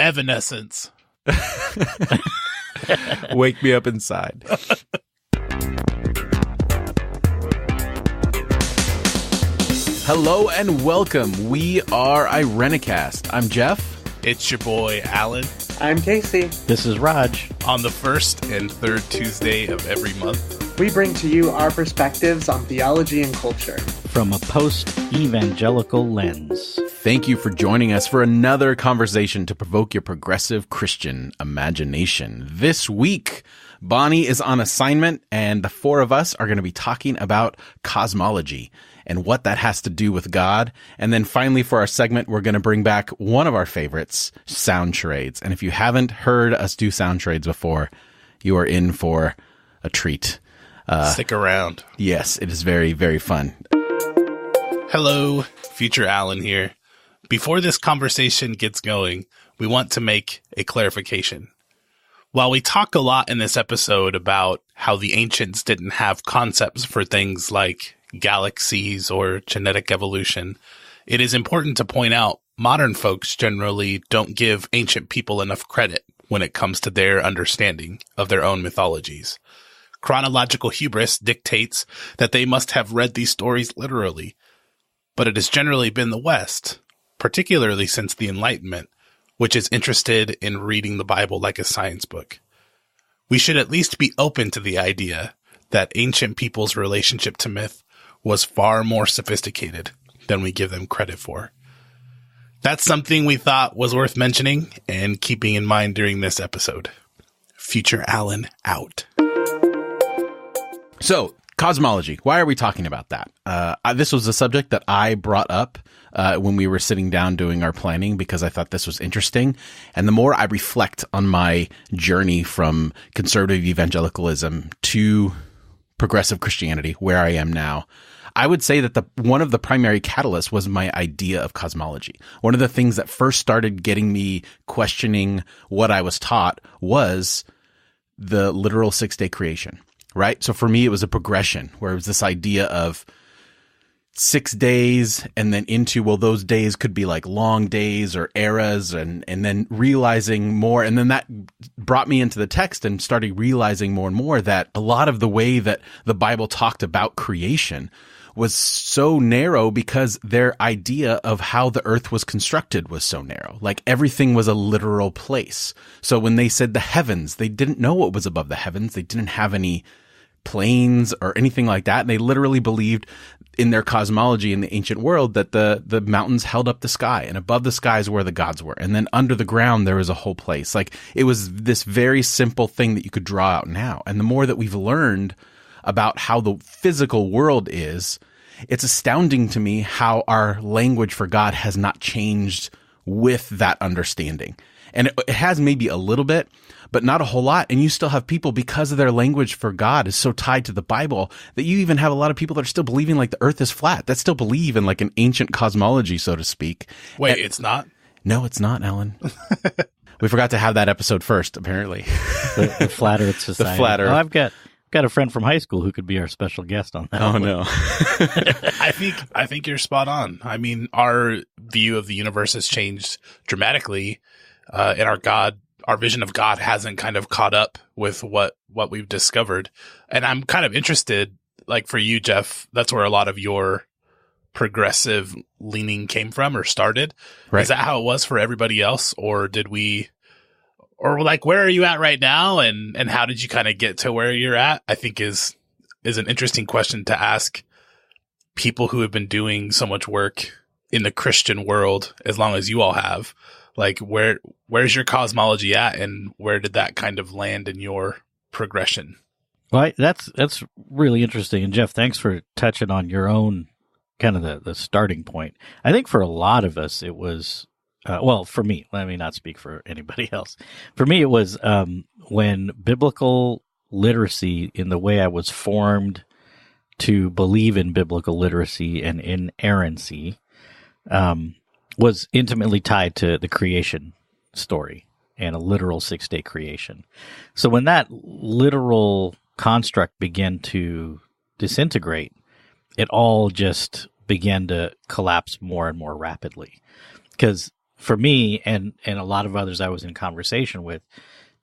Evanescence. Wake me up inside. Hello and welcome. We are Irenicast. I'm Jeff. It's your boy, Alan. I'm Casey. This is Raj. On the first and third Tuesday of every month, we bring to you our perspectives on theology and culture from a post-evangelical lens. Thank you for joining us for another conversation to provoke your progressive Christian imagination. This week, Bonnie is on assignment, and the four of us are going to be talking about cosmology and what that has to do with God. And then finally, for our segment, we're going to bring back one of our favorites, sound charades. And if you haven't heard us do sound charades before, you are in for a treat. Stick around. Yes, it is very, very fun. Hello, future Alan here. Before this conversation gets going, we want to make a clarification. While we talk a lot in this episode about how the ancients didn't have concepts for things like galaxies or genetic evolution, it is important to point out modern folks generally don't give ancient people enough credit when it comes to their understanding of their own mythologies. Chronological hubris dictates that they must have read these stories literally, but it has generally been the West, particularly since the Enlightenment, which is interested in reading the Bible like a science book. We should at least be open to the idea that ancient people's relationship to myth was far more sophisticated than we give them credit for. That's something we thought was worth mentioning and keeping in mind during this episode. Future Alan out. So, cosmology. Why are we talking about that? This was a subject that I brought up when we were sitting down doing our planning because I thought this was interesting. And the more I reflect on my journey from conservative evangelicalism to progressive Christianity, where I am now, I would say that one of the primary catalysts was my idea of cosmology. One of the things that first started getting me questioning what I was taught was the literal six-day creation. Right? So for me, it was a progression where it was this idea of 6 days and then into, well, those days could be like long days or eras and then realizing more. And then that brought me into the text and started realizing more and more that a lot of the way that the Bible talked about creation was so narrow because their idea of how the earth was constructed was so narrow. Like everything was a literal place. So when they said the heavens, they didn't know what was above the heavens. They didn't have any planes or anything like that. And they literally believed in their cosmology in the ancient world that the mountains held up the sky, and above the sky is where the gods were. And then under the ground, there was a whole place. Like it was this very simple thing that you could draw out now. And the more that we've learned about how the physical world is, it's astounding to me how our language for God has not changed with that understanding. And it has maybe a little bit, but not a whole lot. And you still have people, because of their language for God is so tied to the Bible, that you even have a lot of people that are still believing like the earth is flat, that still believe in like an ancient cosmology, so to speak. Wait, it's not? No, it's not, Alan. We forgot to have that episode first, apparently. The Flat Earth Society. The Flat Earth. Oh, I've got a friend from high school who could be our special guest on that. Oh, no. I think you're spot on. I mean, our view of the universe has changed dramatically, and our vision of God hasn't kind of caught up with what we've discovered. And I'm kind of interested, like for you, Jeff, that's where a lot of your progressive leaning came from or started. Right. Is that how it was for everybody else? Or where are you at right now? And how did you kind of get to where you're at? I think is an interesting question to ask people who have been doing so much work in the Christian world as long as you all have. Like, where's your cosmology at, and where did that kind of land in your progression? Well, that's really interesting. And Jeff, thanks for touching on your own kind of the starting point. I think for a lot of us, it was, for me, let me not speak for anybody else. For me, it was when biblical literacy, in the way I was formed to believe in biblical literacy and inerrancy, was intimately tied to the creation story and a literal 6-day creation. So when that literal construct began to disintegrate, it all just began to collapse more and more rapidly. Because for me and a lot of others I was in conversation with,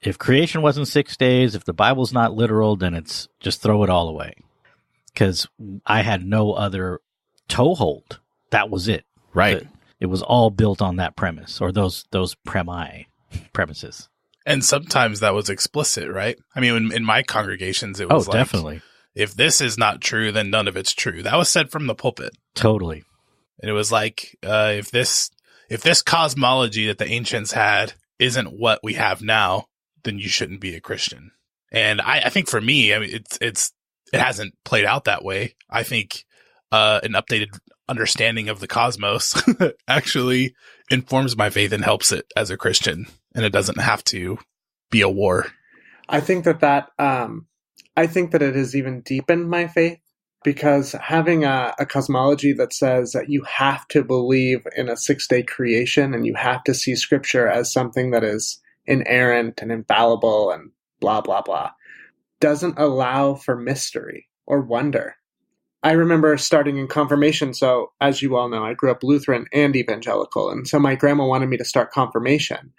if creation wasn't 6 days, if the Bible's not literal, then it's just throw it all away. Because I had no other toehold. That was it. Right. It was all built on that premise, or those premises. And sometimes that was explicit, right? I mean, in my congregations, it was definitely. If this is not true, then none of it's true. That was said from the pulpit. Totally. And it was like, if this cosmology that the ancients had isn't what we have now, then you shouldn't be a Christian. And I think for me, I mean, it hasn't played out that way. I think an updated understanding of the cosmos actually informs my faith and helps it as a Christian, and it doesn't have to be a war. I think that it has even deepened my faith, because having a cosmology that says that you have to believe in a 6-day creation and you have to see Scripture as something that is inerrant and infallible and blah, blah, blah, doesn't allow for mystery or wonder. I remember starting in confirmation. So as you all know, I grew up Lutheran and evangelical. And so my grandma wanted me to start confirmation.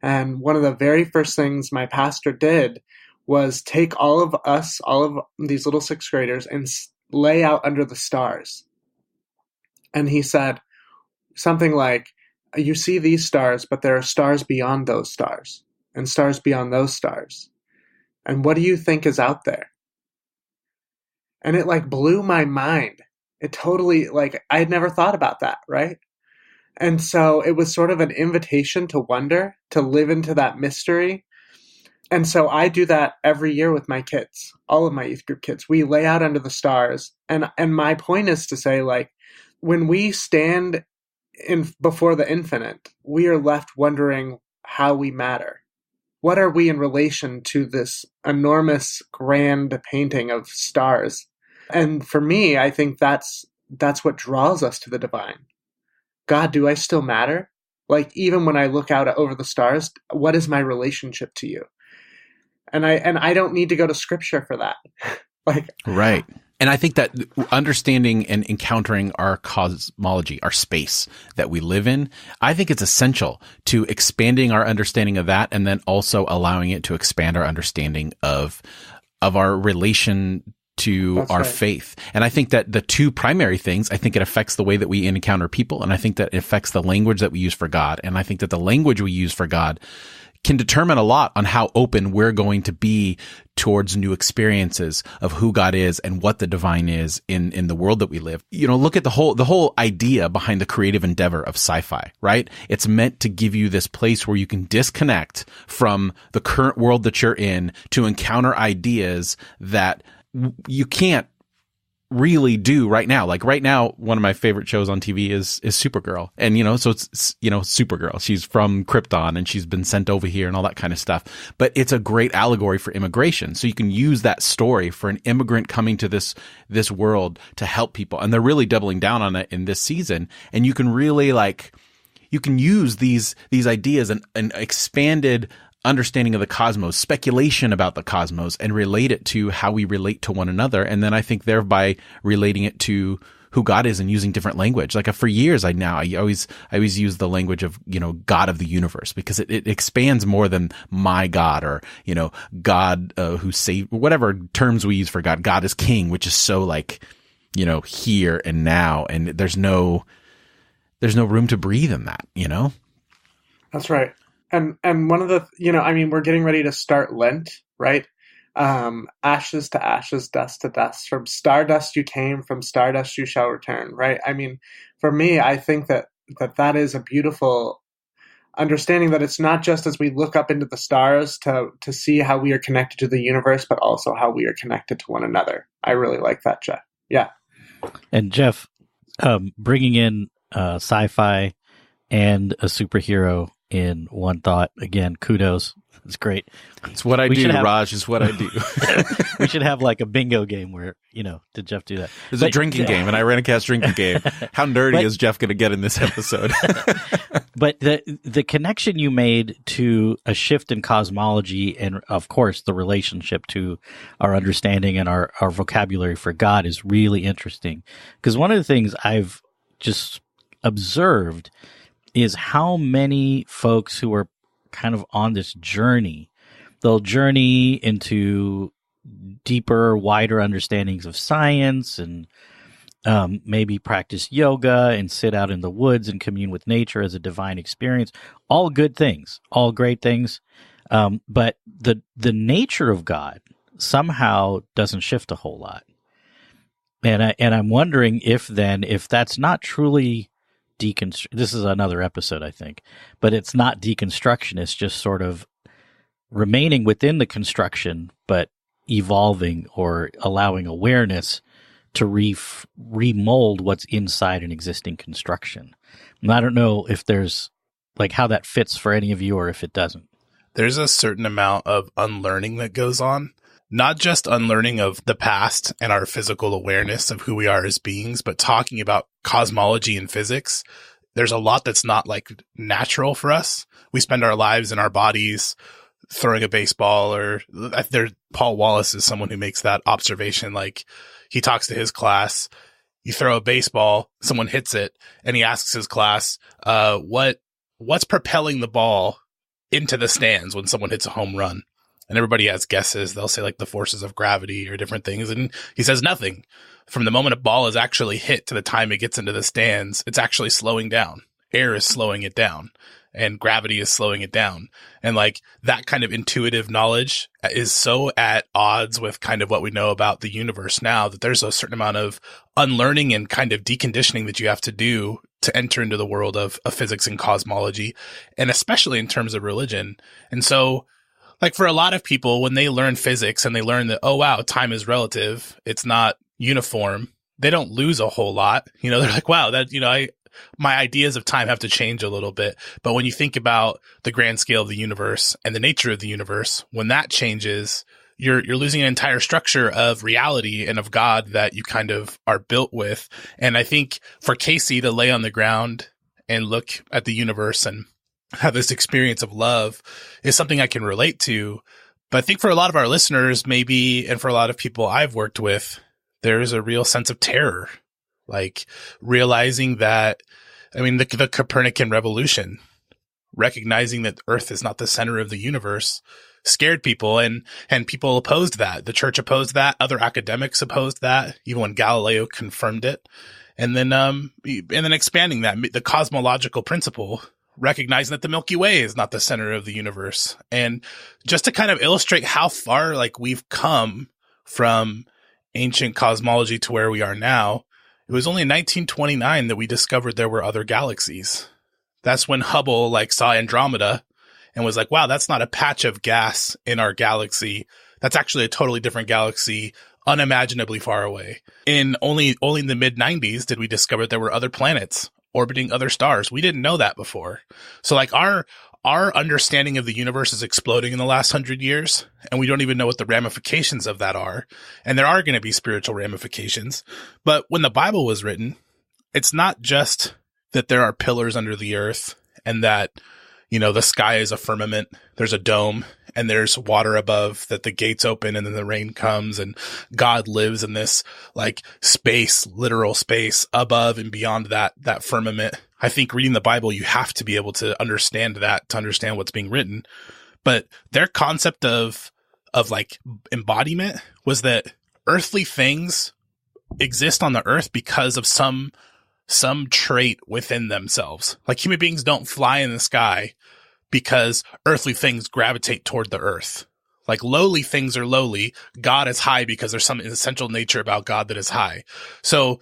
And one of the very first things my pastor did was take all of these little 6th graders, and lay out under the stars. And he said something like, you see these stars, but there are stars beyond those stars and stars beyond those stars. And what do you think is out there? And it like blew my mind. It totally, like, I had never thought about that, right? And so it was sort of an invitation to wonder, to live into that mystery. And so I do that every year with my kids, all of my youth group kids. We lay out under the stars. And my point is to say, like, when we stand before the infinite, we are left wondering how we matter. What are we in relation to this enormous, grand painting of stars? And for me, I think that's what draws us to the divine. God, do I still matter? Like, even when I look out over the stars, what is my relationship to you? And I don't need to go to Scripture for that. Right. And I think that understanding and encountering our cosmology, our space that we live in, I think it's essential to expanding our understanding of that, and then also allowing it to expand our understanding of our relation to That's our right. faith. And I think that the two primary things, I think it affects the way that we encounter people, and I think that it affects the language that we use for God. And I think that the language we use for God can determine a lot on how open we're going to be towards new experiences of who God is and what the divine is in the world that we live. You know, look at the whole idea behind the creative endeavor of sci-fi, right? It's meant to give you this place where you can disconnect from the current world that you're in to encounter ideas that you can't really do right now. Like right now, one of my favorite shows on TV is Supergirl. And, you know, so it's, you know, Supergirl. She's from Krypton and she's been sent over here and all that kind of stuff. But it's a great allegory for immigration. So you can use that story for an immigrant coming to this world to help people. And they're really doubling down on it in this season. And you can really you can use these ideas and expanded understanding of the cosmos, speculation about the cosmos, and relate it to how we relate to one another. And then I think thereby relating it to who God is and using different language. Like for years, I always use the language of, you know, God of the universe, because it expands more than my God, or, you know, God who saved, whatever terms we use for God. God is king, which is so like, you know, here and now. And there's no room to breathe in that, you know? That's right. And one of the, you know, I mean, we're getting ready to start Lent, right? Ashes to ashes, dust to dust. From stardust you came, from stardust you shall return, right? I mean, for me, I think that is a beautiful understanding, that it's not just as we look up into the stars to see how we are connected to the universe, but also how we are connected to one another. I really like that, Jeff. Yeah. And Jeff, bringing in sci-fi and a superhero in one thought, again, kudos. It's great. It's what I do, Raj. Is what I do. We should have like a bingo game where, you know, did Jeff do that? There's a drinking game, an Irenicast drinking game. How nerdy is Jeff going to get in this episode? But the connection you made to a shift in cosmology, and of course the relationship to our understanding and our vocabulary for God, is really interesting. Because one of the things I've just observed is how many folks who are kind of on this journey, they'll journey into deeper, wider understandings of science and maybe practice yoga and sit out in the woods and commune with nature as a divine experience. All good things, all great things. But the nature of God somehow doesn't shift a whole lot. And I'm wondering if that's not truly this is another episode, I think, but it's not deconstruction. It's just sort of remaining within the construction, but evolving or allowing awareness to remold what's inside an existing construction. And I don't know if there's like how that fits for any of you or if it doesn't. There's a certain amount of unlearning that goes on, not just unlearning of the past and our physical awareness of who we are as beings, but talking about cosmology and physics. There's a lot that's not like natural for us. We spend our lives in our bodies throwing a baseball, or Paul Wallace is someone who makes that observation. Like, he talks to his class, you throw a baseball, someone hits it, and he asks his class, what's propelling the ball into the stands when someone hits a home run? And everybody has guesses. They'll say like the forces of gravity or different things. And he says nothing. From the moment a ball is actually hit to the time it gets into the stands, it's actually slowing down. Air is slowing it down. And gravity is slowing it down. And like that kind of intuitive knowledge is so at odds with kind of what we know about the universe now that there's a certain amount of unlearning and kind of deconditioning that you have to do to enter into the world of physics and cosmology, and especially in terms of religion. And so like for a lot of people, when they learn physics and they learn that, oh, wow, time is relative, it's not uniform, they don't lose a whole lot. They're like, wow, that, my ideas of time have to change a little bit. But when you think about the grand scale of the universe and the nature of the universe, when that changes, you're losing an entire structure of reality and of God that you kind of are built with. And I think for Casey to lay on the ground and look at the universe and have this experience of love is something I can relate to. But I think for a lot of our listeners, maybe, and for a lot of people I've worked with, there is a real sense of terror. Like realizing that, the Copernican revolution, recognizing that Earth is not the center of the universe, scared people, and people opposed that. The church opposed that. Other academics opposed that, even when Galileo confirmed it. And then expanding that, the cosmological principle, recognizing that the Milky Way is not the center of the universe. And just to kind of illustrate how far like we've come from ancient cosmology to where we are now, it was only in 1929 that we discovered there were other galaxies. That's when Hubble like saw Andromeda and was like, wow, that's not a patch of gas in our galaxy. That's actually a totally different galaxy, unimaginably far away. Only in the mid 90s did we discover there were other planets orbiting other stars. We didn't know that before. So like our understanding of the universe is exploding in the last 100 years, and we don't even know what the ramifications of that are. And there are going to be spiritual ramifications. But when the Bible was written, it's not just that there are pillars under the earth and that, the sky is a firmament, there's a dome, and there's water above, that the gates open and then the rain comes, and God lives in this like space, literal space above and beyond that firmament. I think reading the Bible, you have to be able to understand that, to understand what's being written. But their concept of like embodiment was that earthly things exist on the earth because of some trait within themselves. Like human beings don't fly in the sky because earthly things gravitate toward the earth. Like lowly things are lowly. God is high because there's some essential nature about God that is high. So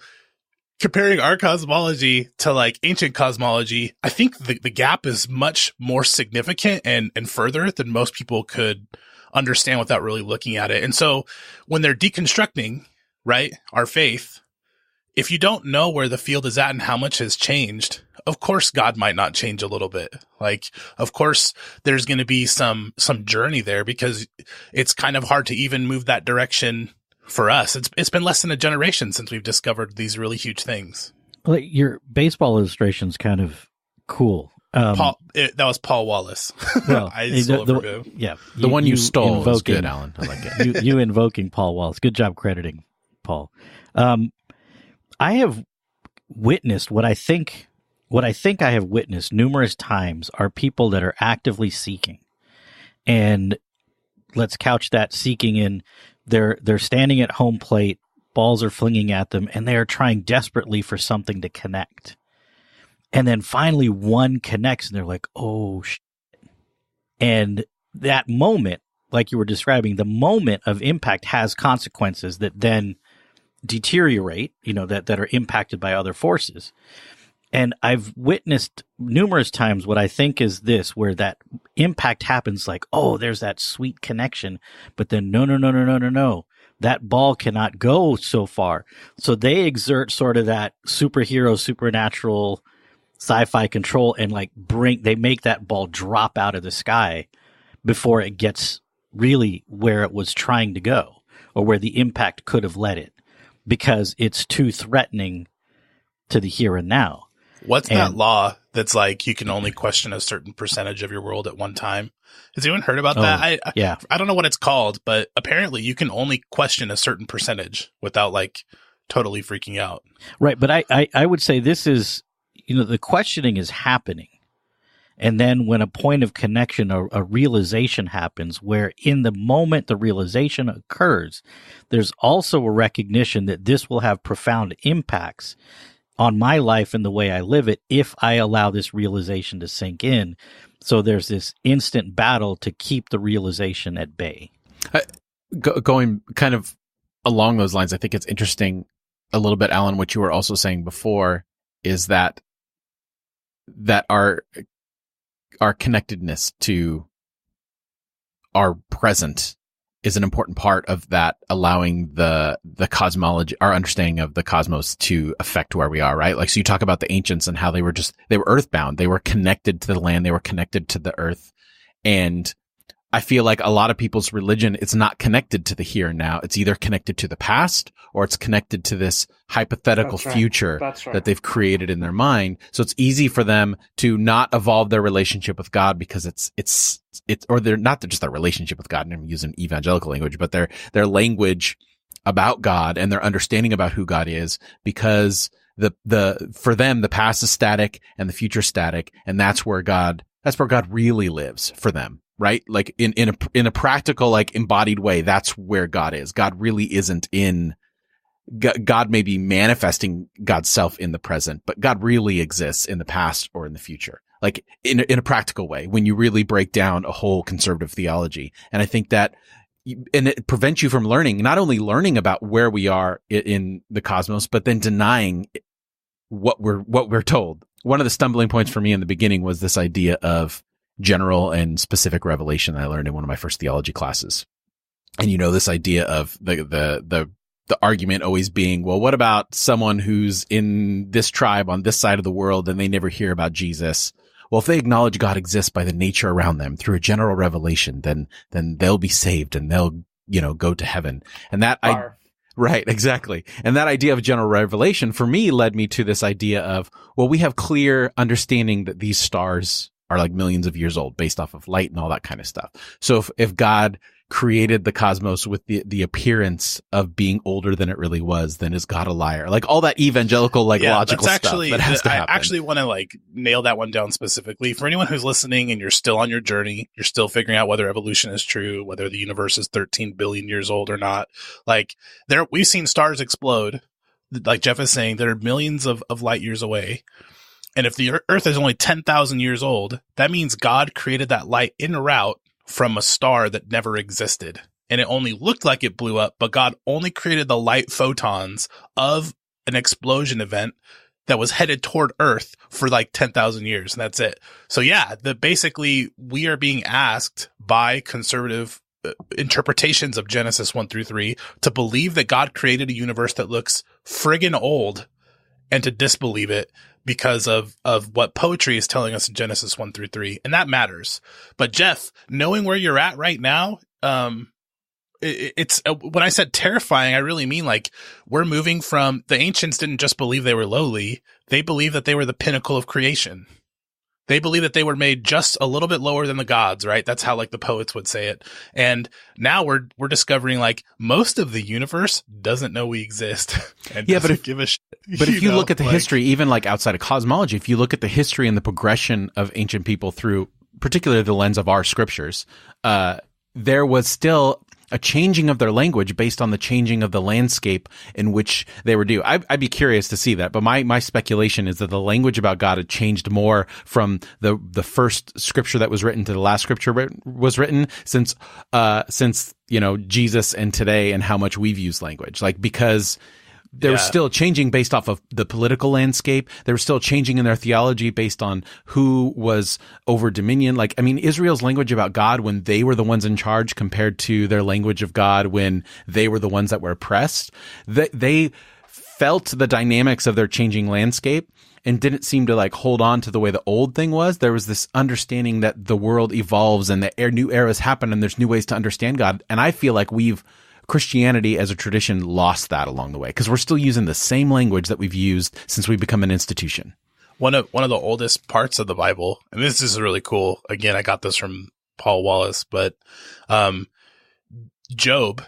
comparing our cosmology to like ancient cosmology, I think the gap is much more significant and further than most people could understand without really looking at it. And so when they're deconstructing, right, our faith, if you don't know where the field is at and how much has changed, of course God might not change a little bit. Like, of course there's going to be some journey there, because it's kind of hard to even move that direction for us. It's been less than a generation since we've discovered these really huge things. Like your baseball illustration's kind of cool. That was Paul Wallace. Well, the one you stole is good, Alan. I like it. you invoking Paul Wallace. Good job crediting Paul. I have witnessed what I think what I think I have witnessed numerous times are people that are actively seeking. And let's couch that seeking in they're standing at home plate, balls are flinging at them, and they are trying desperately for something to connect. And then finally one connects and they're like, oh, shit. And that moment, like you were describing, the moment of impact has consequences that then deteriorate, that are impacted by other forces. And I've witnessed numerous times what I think is this, where that impact happens like, oh, there's that sweet connection. But then no. That ball cannot go so far. So they exert sort of that superhero, supernatural sci-fi control and they make that ball drop out of the sky before it gets really where it was trying to go or where the impact could have led it, because it's too threatening to the here and now. What's that law that's like you can only question a certain percentage of your world at one time? Has anyone heard about that? I don't know what it's called, but apparently you can only question a certain percentage without totally freaking out. Right. But I would say this is, the questioning is happening. And then when a point of connection, a realization happens where in the moment the realization occurs, there's also a recognition that this will have profound impacts on my life and the way I live it if I allow this realization to sink in. So there's this instant battle to keep the realization at bay. Going kind of along those lines, I think it's interesting a little bit, Alan, what you were also saying before is that our connectedness to our present is an important part of that, allowing the cosmology, our understanding of the cosmos to affect where we are, right? So you talk about the ancients and how they were earthbound. They were connected to the land. They were connected to the earth. And I feel like a lot of people's religion, it's not connected to the here and now. It's either connected to the past or it's connected to this hypothetical future that they've created in their mind. So it's easy for them to not evolve their relationship with God because or they're not just their relationship with God, and I'm using evangelical language, but their language about God and their understanding about who God is, because for them, the past is static and the future static. And that's where God really lives for them. Right? In a practical, embodied way, that's where God is. God really isn't God may be manifesting God's self in the present, but God really exists in the past or in the future. In a practical way, when you really break down a whole conservative theology. And I think that, and it prevents you from not only learning about where we are in the cosmos, but then denying what we're told. One of the stumbling points for me in the beginning was this idea of general and specific revelation that I learned in one of my first theology classes. And this idea of the argument always being, well, what about someone who's in this tribe on this side of the world and they never hear about Jesus? Well, if they acknowledge God exists by the nature around them through a general revelation, then they'll be saved and they'll, go to heaven. And right, exactly. And that idea of general revelation for me led me to this idea of, well, we have clear understanding that these stars are millions of years old based off of light and all that kind of stuff. So if God created the cosmos with the appearance of being older than it really was, then is God a liar? All that evangelical, logical stuff that has to happen. I actually want to nail that one down specifically for anyone who's listening and you're still on your journey. You're still figuring out whether evolution is true, whether the universe is 13 billion years old or not. We've seen stars explode. Like Jeff is saying, they're millions of light years away. And if the Earth is only 10,000 years old, that means God created that light en route from a star that never existed. And it only looked like it blew up, but God only created the light photons of an explosion event that was headed toward Earth for 10,000 years. And that's it. So yeah, basically we are being asked by conservative interpretations of Genesis 1-3 to believe that God created a universe that looks friggin' old and to disbelieve it because of what poetry is telling us in Genesis 1-3. And that matters. But Jeff, knowing where you're at right now, it's when I said terrifying, I really mean we're moving from the ancients didn't just believe they were lowly. They believed that they were the pinnacle of creation. They believe that they were made just a little bit lower than the gods, right? That's how like the poets would say it. And now we're discovering like most of the universe doesn't know we exist. And Yeah, but give a shit. But if you look at the like, history, even like outside of cosmology, if you look at the history and the progression of ancient people through particularly the lens of our scriptures, there was still a changing of their language based on the changing of the landscape in which they were due. I'd be curious to see that, but my speculation is that the language about God had changed more from the first scripture that was written to the last scripture was written since Jesus and today and how much we've used language. Like, because they were still changing based off of the political landscape. They were still changing in their theology based on who was over dominion. Like, I mean, Israel's language about God when they were the ones in charge compared to their language of God when they were the ones that were oppressed. They felt the dynamics of their changing landscape and didn't seem to like hold on to the way the old thing was. There was this understanding that the world evolves and new eras happen and there's new ways to understand God. And I feel like Christianity as a tradition lost that along the way because we're still using the same language that we've used since we become an institution. One of the oldest parts of the Bible, and this is really cool. Again, I got this from Paul Wallace, but Job,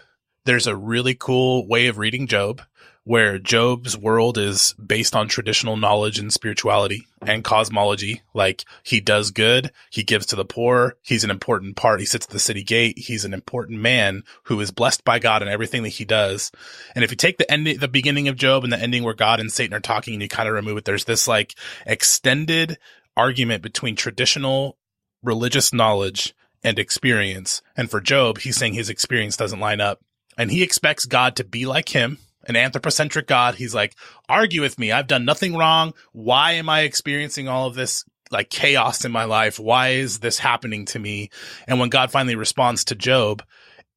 there's a really cool way of reading Job where Job's world is based on traditional knowledge and spirituality and cosmology. Like, he does good, he gives to the poor, he's an important part, he sits at the city gate, he's an important man who is blessed by God in everything that he does. And if you take the beginning of Job and the ending where God and Satan are talking and you kind of remove it, there's this like extended argument between traditional religious knowledge and experience. And for Job, he's saying his experience doesn't line up. And he expects God to be like him, an anthropocentric God. He's like, argue with me. I've done nothing wrong. Why am I experiencing all of this like chaos in my life? Why is this happening to me? And when God finally responds to Job,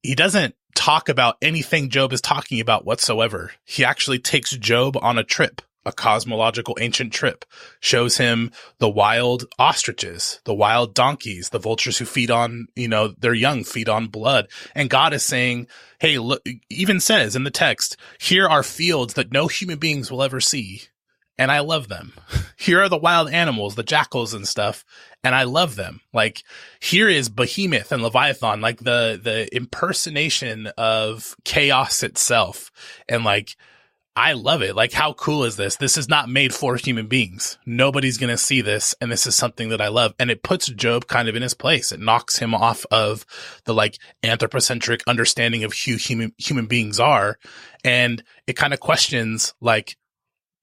he doesn't talk about anything Job is talking about whatsoever. He actually takes Job on a trip, a cosmological ancient trip, shows him the wild ostriches, the wild donkeys, the vultures who feed on, their young feed on blood. And God is saying, hey, look, even says in the text, here are fields that no human beings will ever see. And I love them. Here are the wild animals, the jackals and stuff. And I love them. Like, here is Behemoth and Leviathan, like the impersonation of chaos itself. And like, I love it. Like, how cool is this? This is not made for human beings. Nobody's going to see this. And this is something that I love. And it puts Job kind of in his place. It knocks him off of the like anthropocentric understanding of who human beings are. And it kind of questions like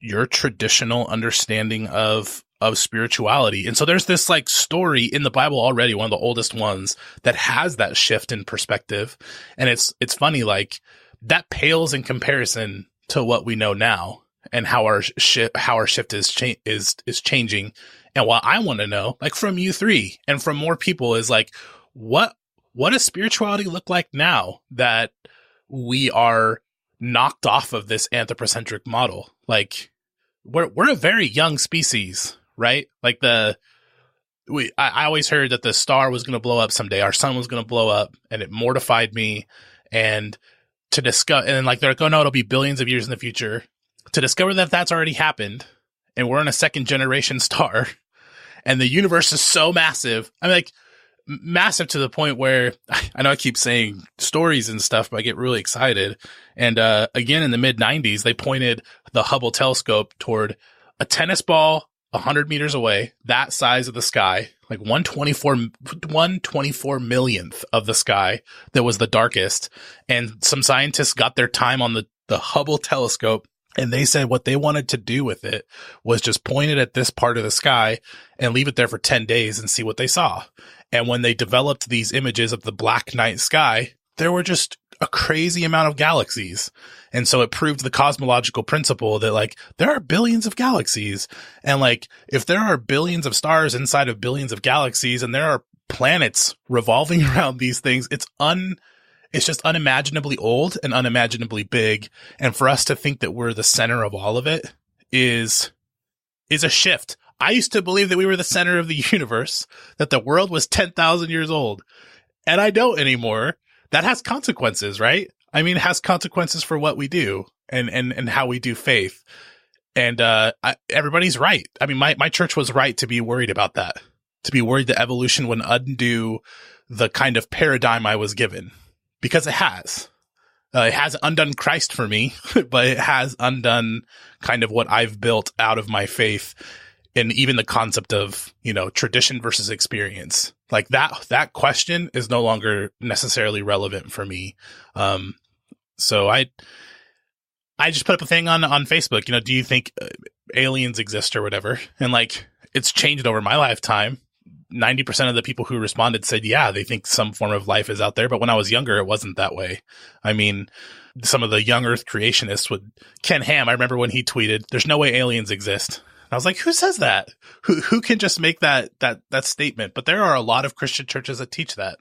your traditional understanding of spirituality. And so there's this like story in the Bible already, one of the oldest ones, that has that shift in perspective. And it's funny, like that pales in comparison to what we know now and how our shift is changing. And what I want to know, like from you three and from more people, is like, what does spirituality look like now that we are knocked off of this anthropocentric model? Like, we're a very young species, right? Like I always heard that the star was going to blow up someday. Our sun was going to blow up, and it mortified me. And to discover, and like they're like, oh no, it'll be billions of years in the future. To discover that that's already happened, and we're in a second generation star, and the universe is so massive. I'm like, massive to the point where I know I keep saying stories and stuff, but I get really excited. And again, in the mid 90s, they pointed the Hubble telescope toward a tennis ball 100 meters away, that size of the sky, like 124 millionth of the sky that was the darkest. And some scientists got their time on the Hubble telescope, and they said what they wanted to do with it was just point it at this part of the sky and leave it there for 10 days and see what they saw. And when they developed these images of the black night sky, there were just a crazy amount of galaxies. And so it proved the cosmological principle that like there are billions of galaxies. And like if there are billions of stars inside of billions of galaxies and there are planets revolving around these things, it's just unimaginably old and unimaginably big. And for us to think that we're the center of all of it is a shift. I used to believe that we were the center of the universe, that the world was 10,000 years old. And I don't anymore. That has consequences, right? I mean, it has consequences for what we do and how we do faith. And everybody's right. I mean, my church was right to be worried about that. to be worried that evolution would undo the kind of paradigm I was given, because it has. It hasn't undone Christ for me, but it has undone kind of what I've built out of my faith, and even the concept of, tradition versus experience. Like that question is no longer necessarily relevant for me. So I just put up a thing on Facebook, do you think aliens exist or whatever? And like, it's changed over my lifetime. 90% of the people who responded said, yeah, they think some form of life is out there. But when I was younger, it wasn't that way. I mean, some of the young Earth creationists Ken Ham, I remember when he tweeted, there's no way aliens exist. And I was like, who says that? Who can just make that statement? But there are a lot of Christian churches that teach that.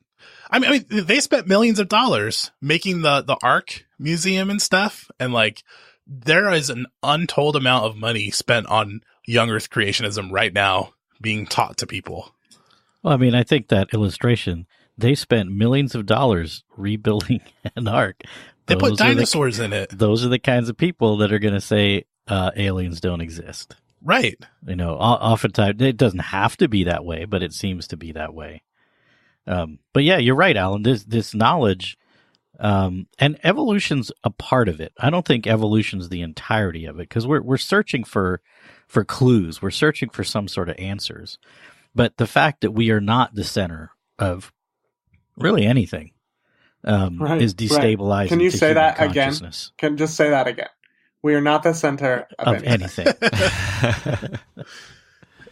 I mean, they spent millions of dollars making the Ark Museum and stuff. And like, there is an untold amount of money spent on young Earth creationism right now being taught to people. Well, I mean, I think that illustration, they spent millions of dollars rebuilding an ark. They put dinosaurs in it. Those are the kinds of people that are going to say aliens don't exist. Right. Oftentimes, it doesn't have to be that way, but it seems to be that way. But yeah, you're right, Alan. This knowledge, and evolution's a part of it. I don't think evolution's the entirety of it, because we're searching for clues. We're searching for some sort of answers. But the fact that we are not the center of really anything is destabilizing. Right. Can you say that again? Can just say that again? We are not the center of anything.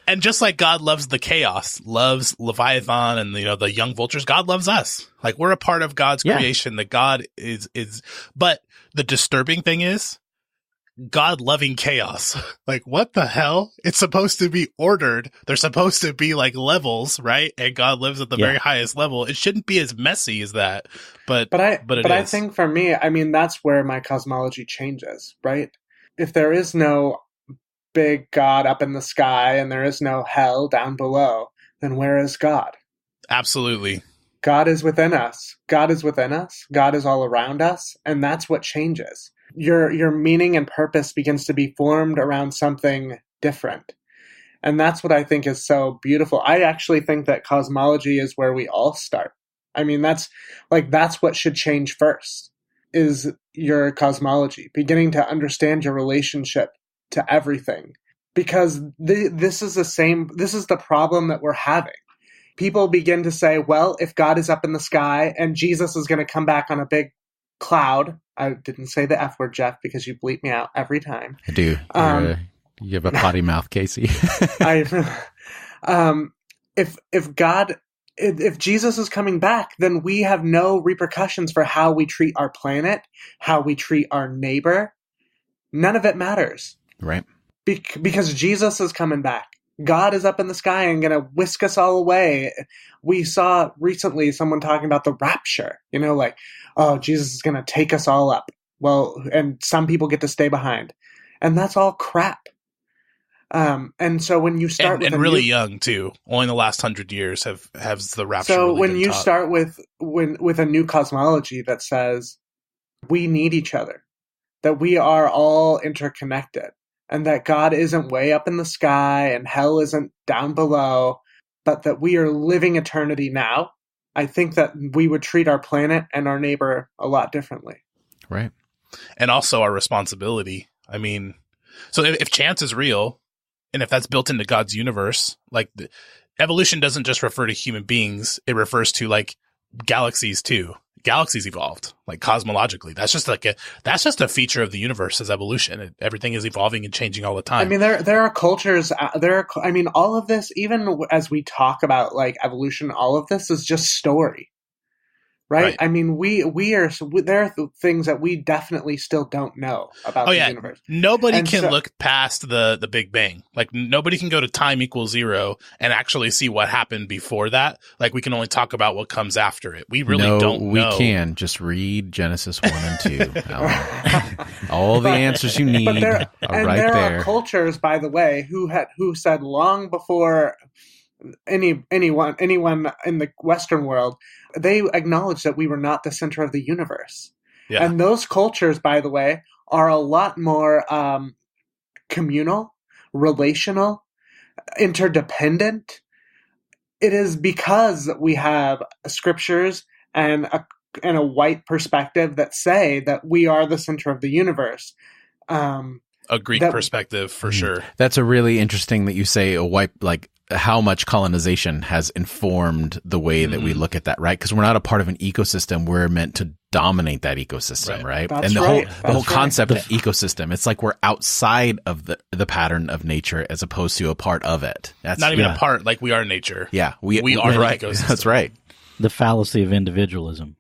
And just like God loves the chaos, loves Leviathan and the young vultures, God loves us. Like, we're a part of God's creation. That God is. But the disturbing thing is, God loving chaos. Like, what the hell? It's supposed to be ordered. There's supposed to be like levels, right? And God lives at the very highest level. It shouldn't be as messy as that. But I think for me, I mean, that's where my cosmology changes, right? If there is no big God up in the sky and there is no hell down below, then where is God? Absolutely. God is within us. God is within us. God is all around us. And that's what changes. Your meaning and purpose begins to be formed around something different. And that's what I think is so beautiful. I actually think that cosmology is where we all start. I mean, that's what should change first, is your cosmology, beginning to understand your relationship to everything. Because this is the problem that we're having. People begin to say, well, if God is up in the sky and Jesus is going to come back on a big cloud. I didn't say the F word, Jeff, because you bleep me out every time. I do. You have a potty mouth, Casey. If Jesus is coming back, then we have no repercussions for how we treat our planet, how we treat our neighbor. None of it matters. Right. Because Jesus is coming back. God is up in the sky and going to whisk us all away. We saw recently someone talking about the rapture, like, oh, Jesus is going to take us all up. Well, and some people get to stay behind. And that's all crap. And so when you start and really young too, only in the last 100 years have the rapture. So really when been you taught. start with a new cosmology that says we need each other, that we are all interconnected, and that God isn't way up in the sky and hell isn't down below, but that we are living eternity now, I think that we would treat our planet and our neighbor a lot differently. Right. And also our responsibility. I mean, so if chance is real, and if that's built into God's universe, like evolution doesn't just refer to human beings, it refers to like galaxies too. Galaxies evolved, like cosmologically. That's just a feature of the universe as evolution. Everything is evolving and changing all the time. I mean, there are cultures. All of this, even as we talk about like evolution, all of this is just story. Right? I mean, there are things that we definitely still don't know about the universe. Nobody can look past the Big Bang. Like, nobody can go to time equals 0 and actually see what happened before that. Like, we can only talk about what comes after it. We really don't know. We can. Just read Genesis 1 and 2. All the answers you need are right there. There are cultures, by the way, who said long before anyone in the Western world, they acknowledged that we were not the center of the universe. Yeah. And those cultures, by the way, are a lot more communal, relational, interdependent, it is because we have scriptures and a white perspective that say that we are the center of the universe. A Greek perspective, for sure. That's a really interesting that you say a white, like how much colonization has informed the way that we look at that, right? Because we're not a part of an ecosystem. We're meant to dominate that ecosystem, right? That's and the right. whole concept of ecosystem, it's like we're outside of the pattern of nature as opposed to a part of it. That's not even a part, like we are nature. Yeah. We are right. the ecosystem. That's right. The fallacy of individualism.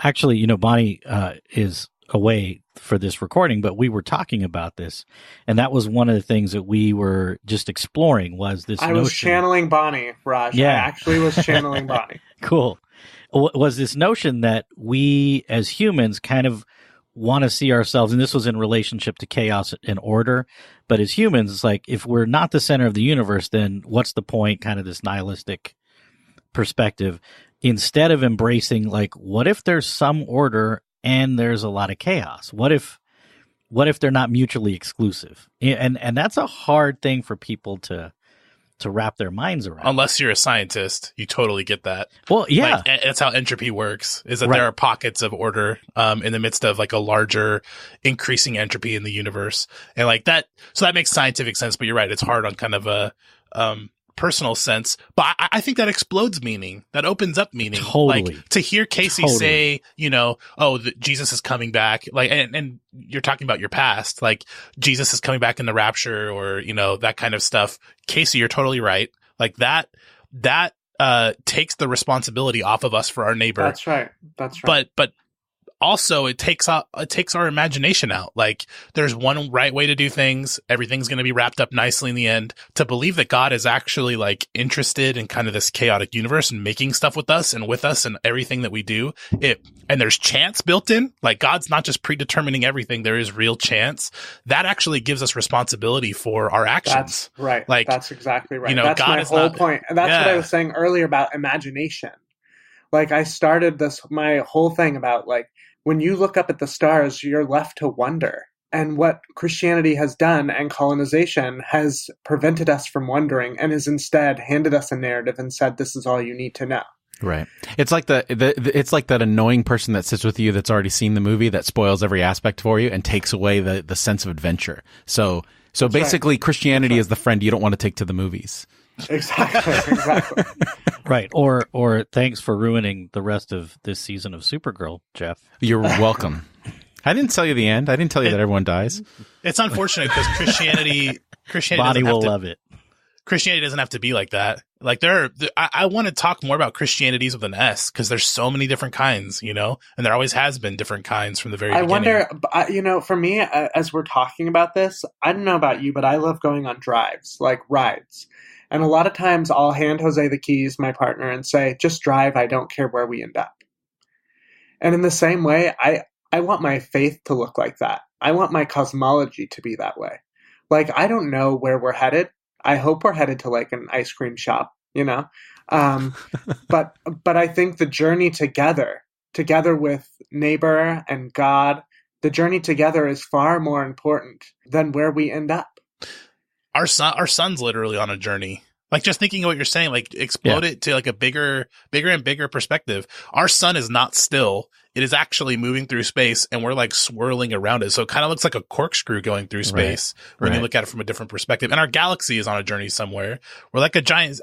Actually, Bonnie is away for this recording, but we were talking about this, and that was one of the things that we were just exploring was this notion. I was channeling Bonnie, Raj. Yeah. I actually was channeling Bonnie. Cool. Was this notion that we as humans kind of want to see ourselves, and this was in relationship to chaos and order, but as humans, it's like, if we're not the center of the universe, then what's the point, kind of this nihilistic perspective, instead of embracing, like, what if there's some order and there's a lot of chaos? What if they're not mutually exclusive? And that's a hard thing for people to wrap their minds around. Unless you're a scientist, you totally get that. Well, yeah. Like, that's how entropy works, is that there are pockets of order in the midst of like a larger increasing entropy in the universe. And like that, so that makes scientific sense, but you're right. It's hard on kind of a personal sense, but I think that explodes meaning. That opens up meaning. Totally. Like to hear Casey say, Jesus is coming back, like, and you're talking about your past, like Jesus is coming back in the rapture, or that kind of stuff. Casey, you're totally right. Like that takes the responsibility off of us for our neighbor. That's right. But also it takes our imagination out. Like there's one right way to do things. Everything's going to be wrapped up nicely in the end. To believe that God is actually like interested in kind of this chaotic universe and making stuff with us and everything that we do, and there's chance built in, like God's not just predetermining everything. There is real chance. That actually gives us responsibility for our actions. That's right. Like, that's exactly right. That's God my is whole not, point. And that's what I was saying earlier about imagination. Like I started my whole thing about like, when you look up at the stars, you're left to wonder. And what Christianity has done and colonization has prevented us from wondering, and has instead handed us a narrative and said, this is all you need to know. Right. It's like it's like that annoying person that sits with you that's already seen the movie, that spoils every aspect for you and takes away the sense of adventure. So basically Christianity is the friend you don't want to take to the movies. Exactly. Right. Or thanks for ruining the rest of this season of Supergirl, Jeff. You're welcome. I didn't tell you the end. I didn't tell you that everyone dies. It's unfortunate because Christianity Bonnie will love it. Christianity doesn't have to be like that. Like I want to talk more about Christianities with an S, because there's so many different kinds, and there always has been different kinds from the very beginning. I wonder, for me, as we're talking about this, I don't know about you, but I love going on drives, like rides. And a lot of times I'll hand Jose the keys, my partner, and say, just drive. I don't care where we end up. And in the same way, I want my faith to look like that. I want my cosmology to be that way. Like, I don't know where we're headed. I hope we're headed to like an ice cream shop, but I think the journey together with neighbor and God, the journey together is far more important than where we end up. Our son's literally on a journey. Like, just thinking of what you're saying, like explode it to like a bigger and bigger perspective. Our sun is not still. It is actually moving through space, and we're like swirling around it. So it kind of looks like a corkscrew going through space when you look at it from a different perspective. And our galaxy is on a journey somewhere. We're like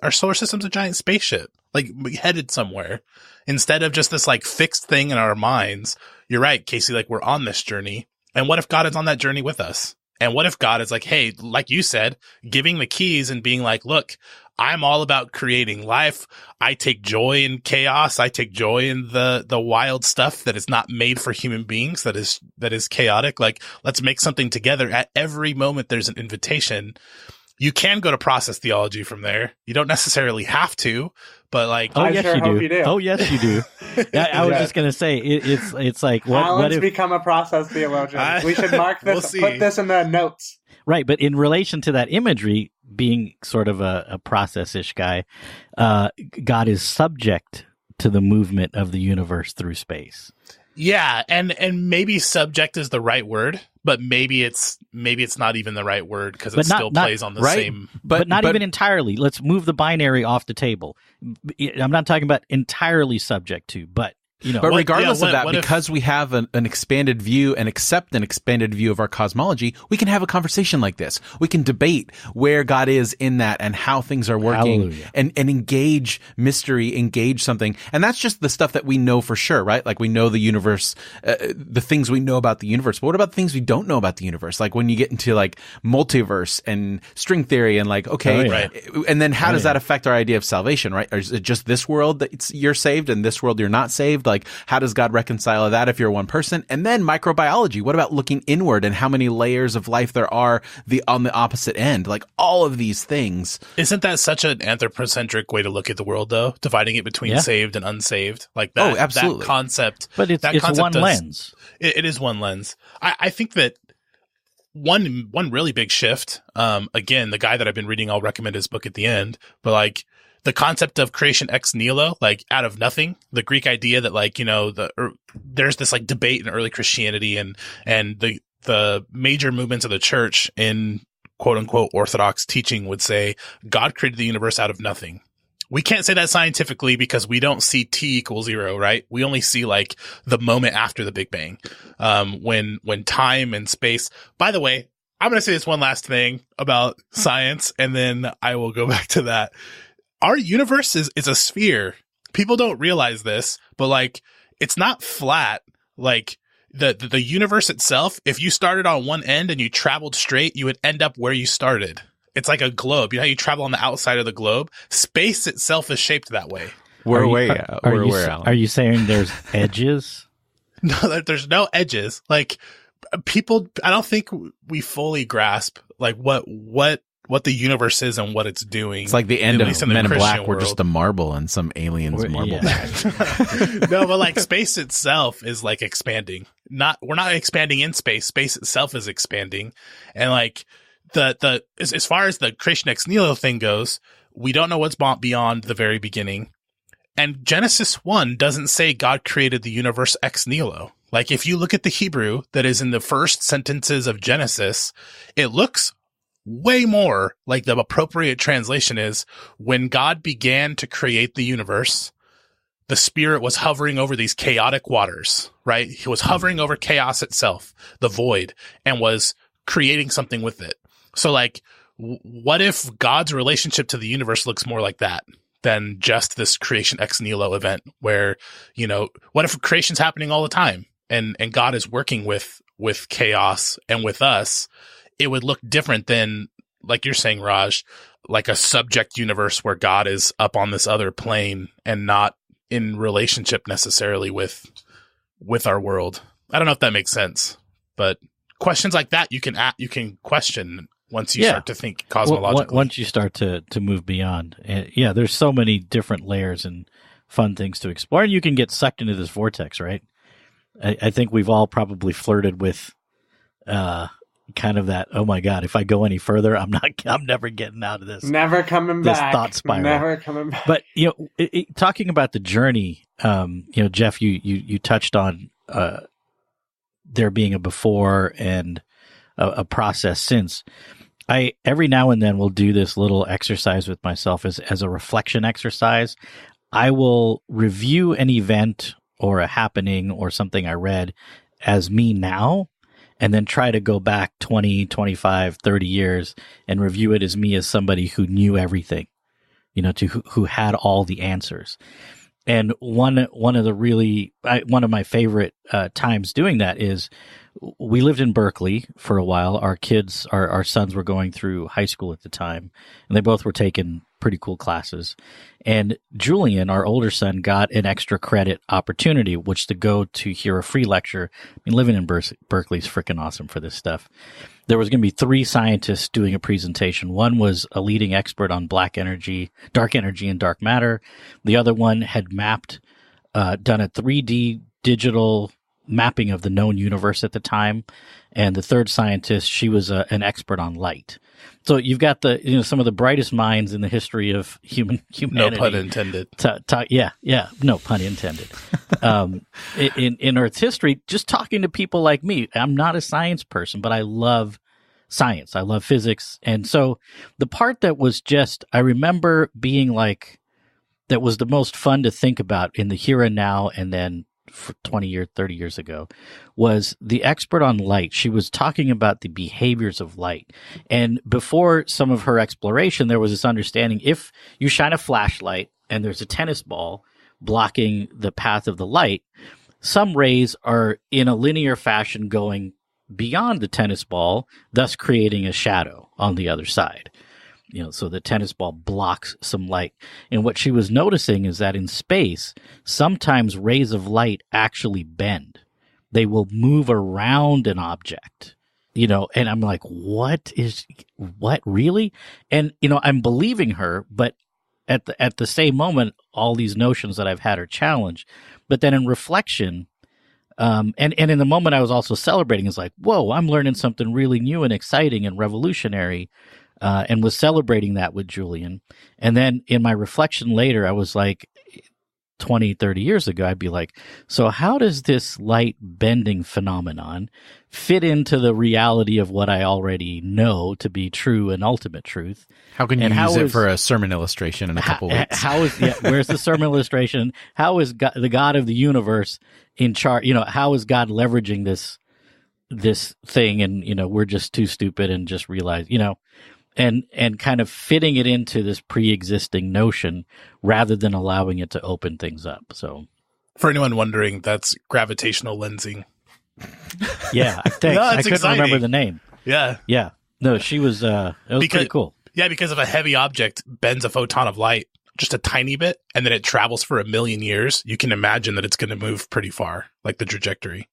our solar system's a giant spaceship, like headed somewhere. Instead of just this like fixed thing in our minds, you're right, Casey, like we're on this journey. And what if God is on that journey with us? And what if God is like, hey, like you said, giving the keys and being like, look, I'm all about creating life. I take joy in chaos. I take joy in the wild stuff that is not made for human beings, that is chaotic. Like, let's make something together. At every moment, there's an invitation. You can go to process theology from there. You don't necessarily have to, but like, oh yes, you do. Oh yes, you do. I was just gonna say it's like Alan's become a process theologian. We should mark this, put this in the notes. Right, but in relation to that imagery, being sort of a process-ish guy, God is subject to the movement of the universe through space. Yeah, and maybe subject is the right word, but maybe it's not even the right word because it still plays on the same. But not even entirely. Let's move the binary off the table. I'm not talking about entirely subject to, but But regardless of that, because we have an expanded view and accept an expanded view of our cosmology, we can have a conversation like this. We can debate where God is in that and how things are working and engage mystery, engage something. And that's just the stuff that we know for sure, right? Like we know the universe, the things we know about the universe. But what about the things we don't know about the universe? Like when you get into like multiverse and string theory and like, okay, and then how does that affect our idea of salvation, right? Or is it just this world that you're saved and this world you're not saved? Like, how does God reconcile that if you're one person? And then microbiology. What about looking inward and how many layers of life there are on the opposite end? Like all of these things. Isn't that such an anthropocentric way to look at the world, though? Dividing it between saved and unsaved, like that. Oh, absolutely. That concept. But it's one lens. It is one lens. I think that one really big shift. Again, the guy that I've been reading, I'll recommend his book at the end. But like, the concept of creation ex nihilo, like out of nothing, the Greek idea that like, there's this like debate in early Christianity and the major movements of the church in quote unquote Orthodox teaching would say God created the universe out of nothing. We can't say that scientifically because we don't see T equals 0, right? We only see like the moment after the Big Bang. When time and space, by the way, I'm going to say this one last thing about science and then I will go back to that. Our universe is a sphere. People don't realize this, but like it's not flat. Like the universe itself, if you started on one end and you traveled straight, you would end up where you started. It's like a globe. You know how you travel on the outside of the globe? Space itself is shaped that way. Are you saying there's edges? No, there's no edges. Like people, I don't think we fully grasp like what the universe is and what it's doing. It's like the end of Men in Black. We're just a marble in some alien's marble bag. No, but like space itself is like expanding. We're not expanding in space. Space itself is expanding. And like as far as the creation ex nihilo thing goes, we don't know what's beyond the very beginning. And Genesis 1 doesn't say God created the universe ex nihilo. Like if you look at the Hebrew that is in the first sentences of Genesis, it looks way more like the appropriate translation is when God began to create the universe, the Spirit was hovering over these chaotic waters, right? He was hovering over chaos itself, the void, and was creating something with it. So like, what if God's relationship to the universe looks more like that than just this creation ex nihilo event where, what if creation's happening all the time and God is working with chaos and with us? It would look different than, like you're saying, Raj, like a subject universe where God is up on this other plane and not in relationship necessarily with our world. I don't know if that makes sense, but questions like that you can question once you start to think cosmologically. Once you start to move beyond. There's so many different layers and fun things to explore. And you can get sucked into this vortex, right? I think we've all probably flirted with kind of that, oh my God, if I go any further, I'm never getting out of this. Never coming back. This thought spiral. Never coming back. But, talking about the journey, Jeff, you touched on there being a before and a process since. I every now and then will do this little exercise with myself as a reflection exercise. I will review an event or a happening or something I read as me now, and then try to go back 20, 25, 30 years and review it as me as somebody who knew everything, who had all the answers. And one of my favorite times doing that is we lived in Berkeley for a while. Our sons were going through high school at the time, and they both were taking pretty cool classes. And Julian, our older son, got an extra credit opportunity, which to go to hear a free lecture. I mean, living in Berkeley is freaking awesome for this stuff. There was going to be 3 scientists doing a presentation. One was a leading expert on dark energy, and dark matter. The other one had done a 3D digital mapping of the known universe at the time. And the third scientist, she was an expert on light. So you've got some of the brightest minds in the history of humanity. No pun intended. No pun intended. In Earth's history, just talking to people like me. I'm not a science person, but I love science. I love physics. And so the part that was I remember being like, that was the most fun to think about in the here and now, and then for 20 years, 30 years ago, was the expert on light. She was talking about the behaviors of light. And before some of her exploration, there was this understanding, if you shine a flashlight and there's a tennis ball blocking the path of the light, some rays are in a linear fashion going beyond the tennis ball, thus creating a shadow on the other side. So the tennis ball blocks some light. And what she was noticing is that in space, sometimes rays of light actually bend. They will move around an object, and I'm like, what really? And, I'm believing her, but at the same moment, all these notions that I've had are challenged. But then in reflection, and in the moment I was also celebrating, it's like, whoa, I'm learning something really new and exciting and revolutionary. And was celebrating that with Julian. And then in my reflection later, I was like, 20, 30 years ago, I'd be like, so how does this light bending phenomenon fit into the reality of what I already know to be true and ultimate truth? How can you use it for a sermon illustration in a couple weeks? Where's the sermon illustration? How is God, the God of the universe, in charge? How is God leveraging this thing? And, we're just too stupid and just realize, and kind of fitting it into this pre-existing notion rather than allowing it to open things up. So, for anyone wondering, that's gravitational lensing. Yeah, thanks. No, I couldn't remember the name. Yeah. No, she was. It was pretty cool. Yeah, because if a heavy object bends a photon of light just a tiny bit, and then it travels for 1 million years, you can imagine that it's going to move pretty far, like the trajectory.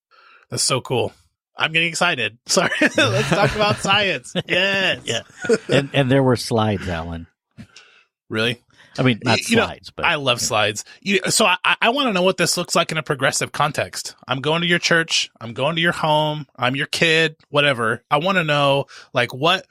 That's so cool. I'm getting excited. Sorry. Let's talk about science. Yes. Yeah. And there were slides, Alan. Really? I mean, not slides, but I love slides. So I want to know what this looks like in a progressive context. I'm going to your church. I'm going to your home. I'm your kid, whatever. I want to know, like, what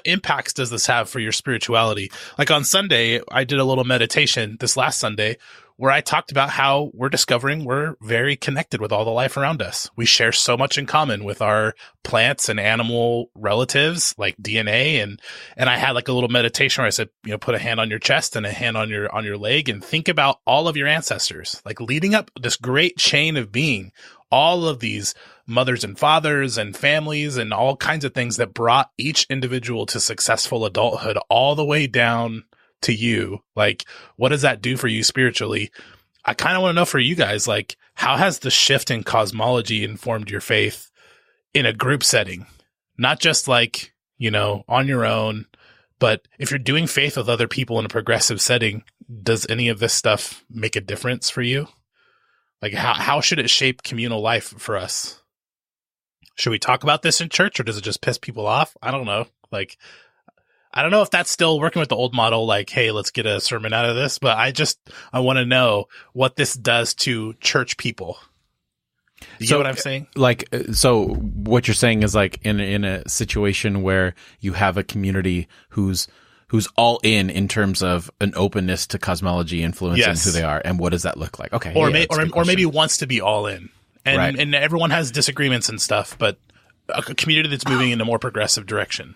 impacts does this have for your spirituality? Like on Sunday, I did a little meditation this last Sunday where I talked about how we're discovering we're very connected with all the life around us. We share so much in common with our plants and animal relatives, like DNA. And I had like a little meditation where I said, put a hand on your chest and a hand on your leg and think about all of your ancestors, like leading up this great chain of being, all of these mothers and fathers and families and all kinds of things that brought each individual to successful adulthood all the way down to you. Like, what does that do for you spiritually? I kind of want to know for you guys, like, how has the shift in cosmology informed your faith in a group setting? Not just like, on your own, but if you're doing faith with other people in a progressive setting, does any of this stuff make a difference for you? Like, how should it shape communal life for us? Should we talk about this in church, or does it just piss people off? I don't know. Like, I don't know if that's still working with the old model, like, hey, let's get a sermon out of this, but I want to know what this does to church people. You know what I'm saying? Like, so what you're saying is like in a situation where you have a community who's all in terms of an openness to cosmology influencing who they are, and what does that look like? Okay. Or maybe wants to be all in. And right. And everyone has disagreements and stuff, but a community that's moving in a more progressive direction.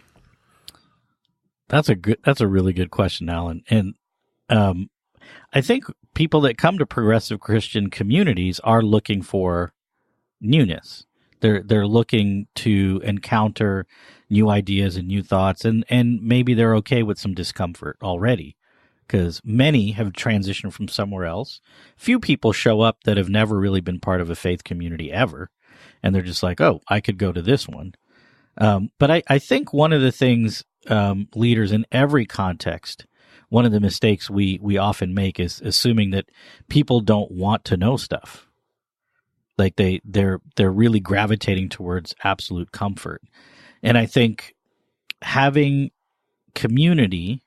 That's a really good question, Alan. And I think people that come to progressive Christian communities are looking for newness. They're looking to encounter new ideas and new thoughts, and maybe they're okay with some discomfort already, because many have transitioned from somewhere else. Few people show up that have never really been part of a faith community ever, and they're just like, oh, I could go to this one. But I think one of the things leaders in every context, one of the mistakes we often make is assuming that people don't want to know stuff. Like they're really gravitating towards absolute comfort. And I think having community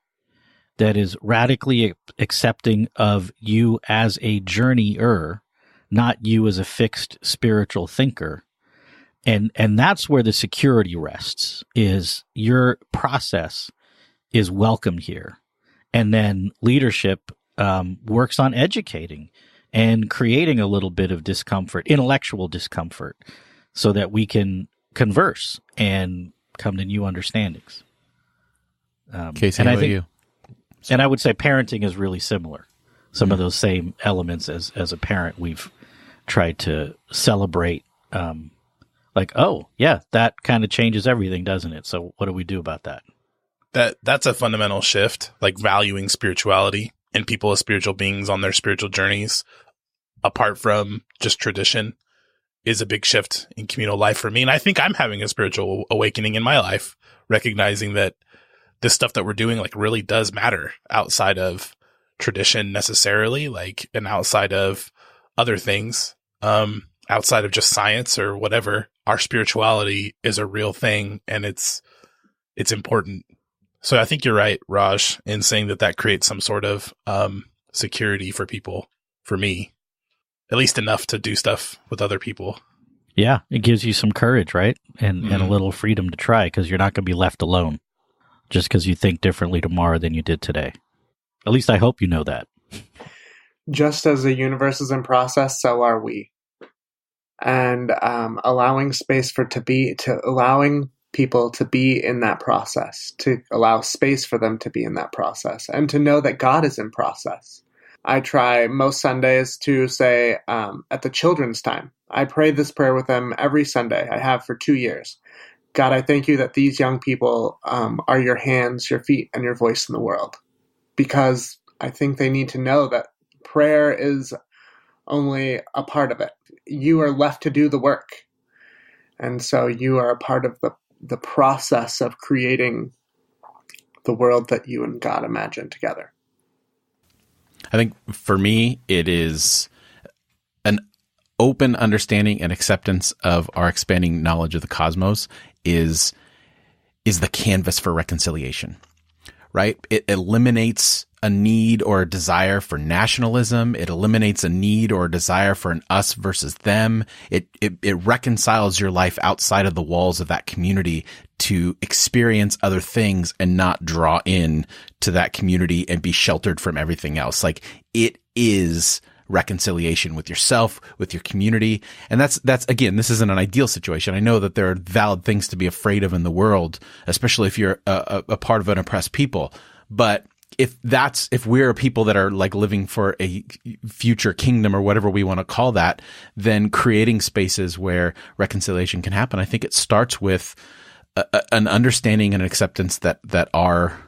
that is radically accepting of you as a journeyer, not you as a fixed spiritual thinker. And that's where the security rests, is your process is welcomed here. And then leadership works on educating and creating a little bit of discomfort, intellectual discomfort, so that we can converse and come to new understandings. Casey, and how I about think, you? and I would say parenting is really similar. Some of those same elements as a parent, we've tried to celebrate. Like, oh yeah, that kind of changes everything, doesn't it? So what do we do about that? That's a fundamental shift, like valuing spirituality and people as spiritual beings on their spiritual journeys, apart from just tradition, is a big shift in communal life for me. And I think I'm having a spiritual awakening in my life, recognizing that this stuff that we're doing like really does matter outside of tradition necessarily, like, and outside of other things, outside of just science or whatever. Our spirituality is a real thing, and it's important. So I think you're right, Raj, in saying that creates some sort of security for people, for me, at least enough to do stuff with other people. Yeah, it gives you some courage, right? And a little freedom to try, because you're not going to be left alone just because you think differently tomorrow than you did today. At least I hope you know that. Just as the universe is in process, so are we. And allowing space allowing people to be in that process, to allow space for them to be in that process, and to know that God is in process. I try most Sundays to say at the children's time, I pray this prayer with them every Sunday. I have for 2 years. God, I thank you that these young people are your hands, your feet, and your voice in the world. Because I think they need to know that prayer is only a part of it. You are left to do the work. And so you are a part of the process of creating the world that you and God imagine together. I think for me, it is an open understanding and acceptance of our expanding knowledge of the cosmos is the canvas for reconciliation, right? It eliminates a need or a desire for nationalism. It eliminates a need or a desire for an us versus them. It reconciles your life outside of the walls of that community to experience other things and not draw in to that community and be sheltered from everything else. Like, it is reconciliation with yourself, with your community. And that's again, this isn't an ideal situation. I know that there are valid things to be afraid of in the world, especially if you're a part of an oppressed people. But if we're people that are like living for a future kingdom or whatever we want to call that, then creating spaces where reconciliation can happen, I think it starts with an understanding and an acceptance that our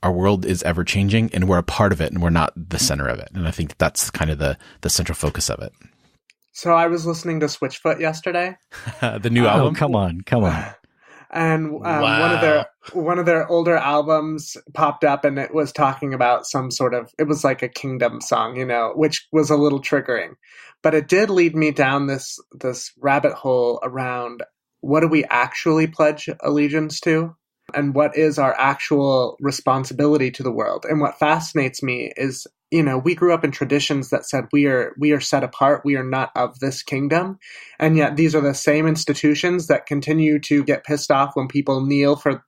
world is ever changing and we're a part of it and we're not the center of it. And I think that's kind of the central focus of it. So I was listening to Switchfoot yesterday. The new album? Come on. And Wow. one of their older albums popped up, and it was talking about it was like a kingdom song, which was a little triggering. But it did lead me down this rabbit hole around, what do we actually pledge allegiance to? And what is our actual responsibility to the world? And what fascinates me is, we grew up in traditions that said we are set apart. We are not of this kingdom. And yet these are the same institutions that continue to get pissed off when people kneel for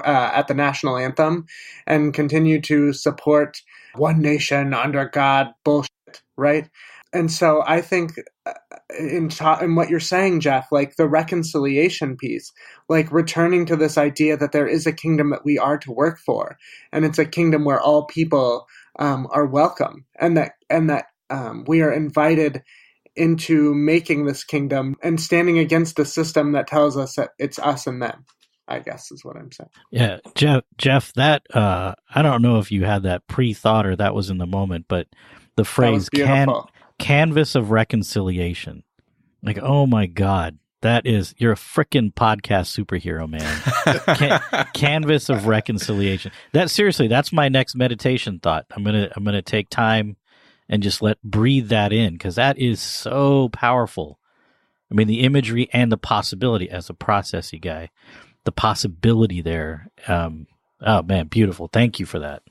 at the national anthem and continue to support one nation under God bullshit, right? And so I think in what you're saying, Jeff, like the reconciliation piece, like returning to this idea that there is a kingdom that we are to work for, and it's a kingdom where all people are welcome, and that we are invited into making this kingdom and standing against a system that tells us that it's us and them, I guess is what I'm saying. Yeah, Jeff, that I don't know if you had that pre-thought or that was in the moment, but the phrase canvas of reconciliation, like, oh my God, you're a freaking podcast superhero, man. Canvas of reconciliation. That's my next meditation thought. I'm gonna take time and just breathe that in, because that is so powerful. I mean, the imagery and the possibility, as a processy guy, the possibility there. Oh man, beautiful. Thank you for that.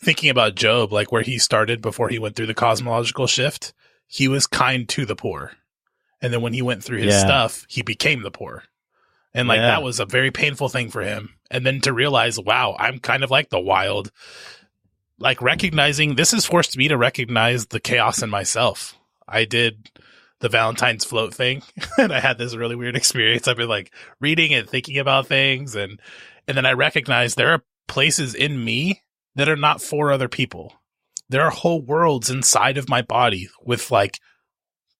Thinking about Job, like where he started before he went through the cosmological shift, he was kind to the poor. And then when he went through his stuff, he became the poor. And like that was a very painful thing for him. And then to realize, wow, I'm kind of like the wild, like recognizing this has forced me to recognize the chaos in myself. I did the Valentine's float thing and I had this really weird experience. I've been like reading and thinking about things. And then I recognized there are places in me that are not for other people. There are whole worlds inside of my body with like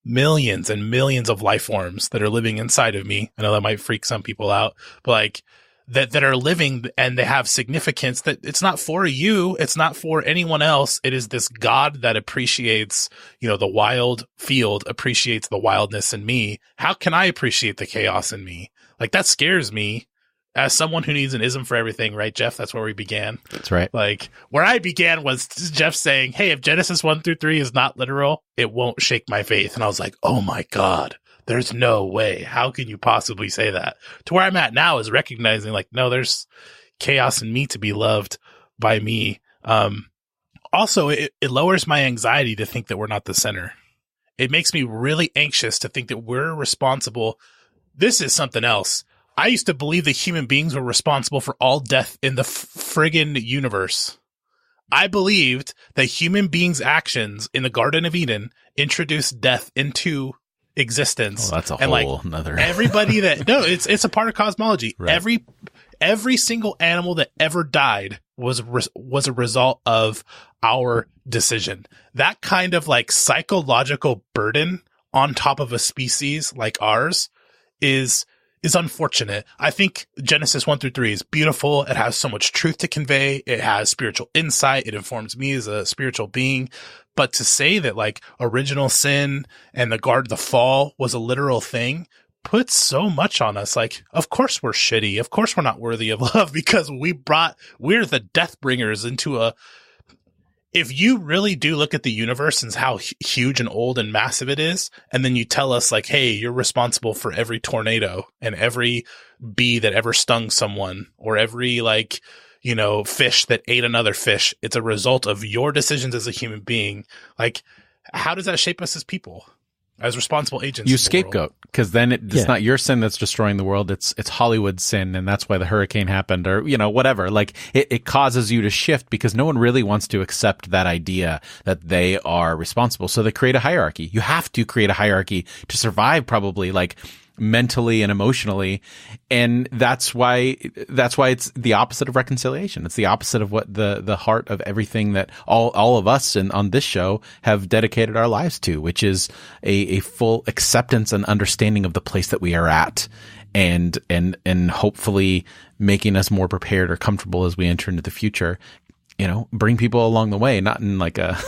millions and millions of life forms that are living inside of me. I know that might freak some people out, but like that are living and they have significance that it's not for you. It's not for anyone else. It is this God that appreciates, the wild field appreciates the wildness in me. How can I appreciate the chaos in me? Like that scares me. As someone who needs an ism for everything, right, Jeff? That's where we began. That's right. Like, where I began was Jeff saying, hey, if Genesis 1-3 is not literal, it won't shake my faith. And I was like, oh my God, there's no way. How can you possibly say that? To where I'm at now is recognizing, like, no, there's chaos in me to be loved by me. Also, it lowers my anxiety to think that we're not the center. It makes me really anxious to think that we're responsible. This is something else. I used to believe that human beings were responsible for all death in the friggin' universe. I believed that human beings' actions in the Garden of Eden introduced death into existence. Oh, that's a and whole nother. Everybody that no, it's a part of cosmology. Right. Every single animal that ever died was a result of our decision. That kind of like psychological burden on top of a species like ours is unfortunate. I think Genesis 1-3 is beautiful. It has so much truth to convey. It has spiritual insight. It informs me as a spiritual being. But to say that like original sin and the fall was a literal thing puts so much on us. Like, of course we're shitty. Of course we're not worthy of love because we're the death bringers into if you really do look at the universe and how huge and old and massive it is, and then you tell us like, hey, you're responsible for every tornado and every bee that ever stung someone or every like, fish that ate another fish. It's a result of your decisions as a human being. Like, how does that shape us as people? As responsible agents. You scapegoat, because then it's not your sin that's destroying the world. It's Hollywood's sin, and that's why the hurricane happened, or whatever. Like it causes you to shift because no one really wants to accept that idea that they are responsible. So they create a hierarchy. You have to create a hierarchy to survive, probably like mentally and emotionally, and that's why it's the opposite of reconciliation. It's the opposite of what the heart of everything that all of us on this show have dedicated our lives to, which is a full acceptance and understanding of the place that we are at, and hopefully making us more prepared or comfortable as we enter into the future. Bring people along the way, not in like a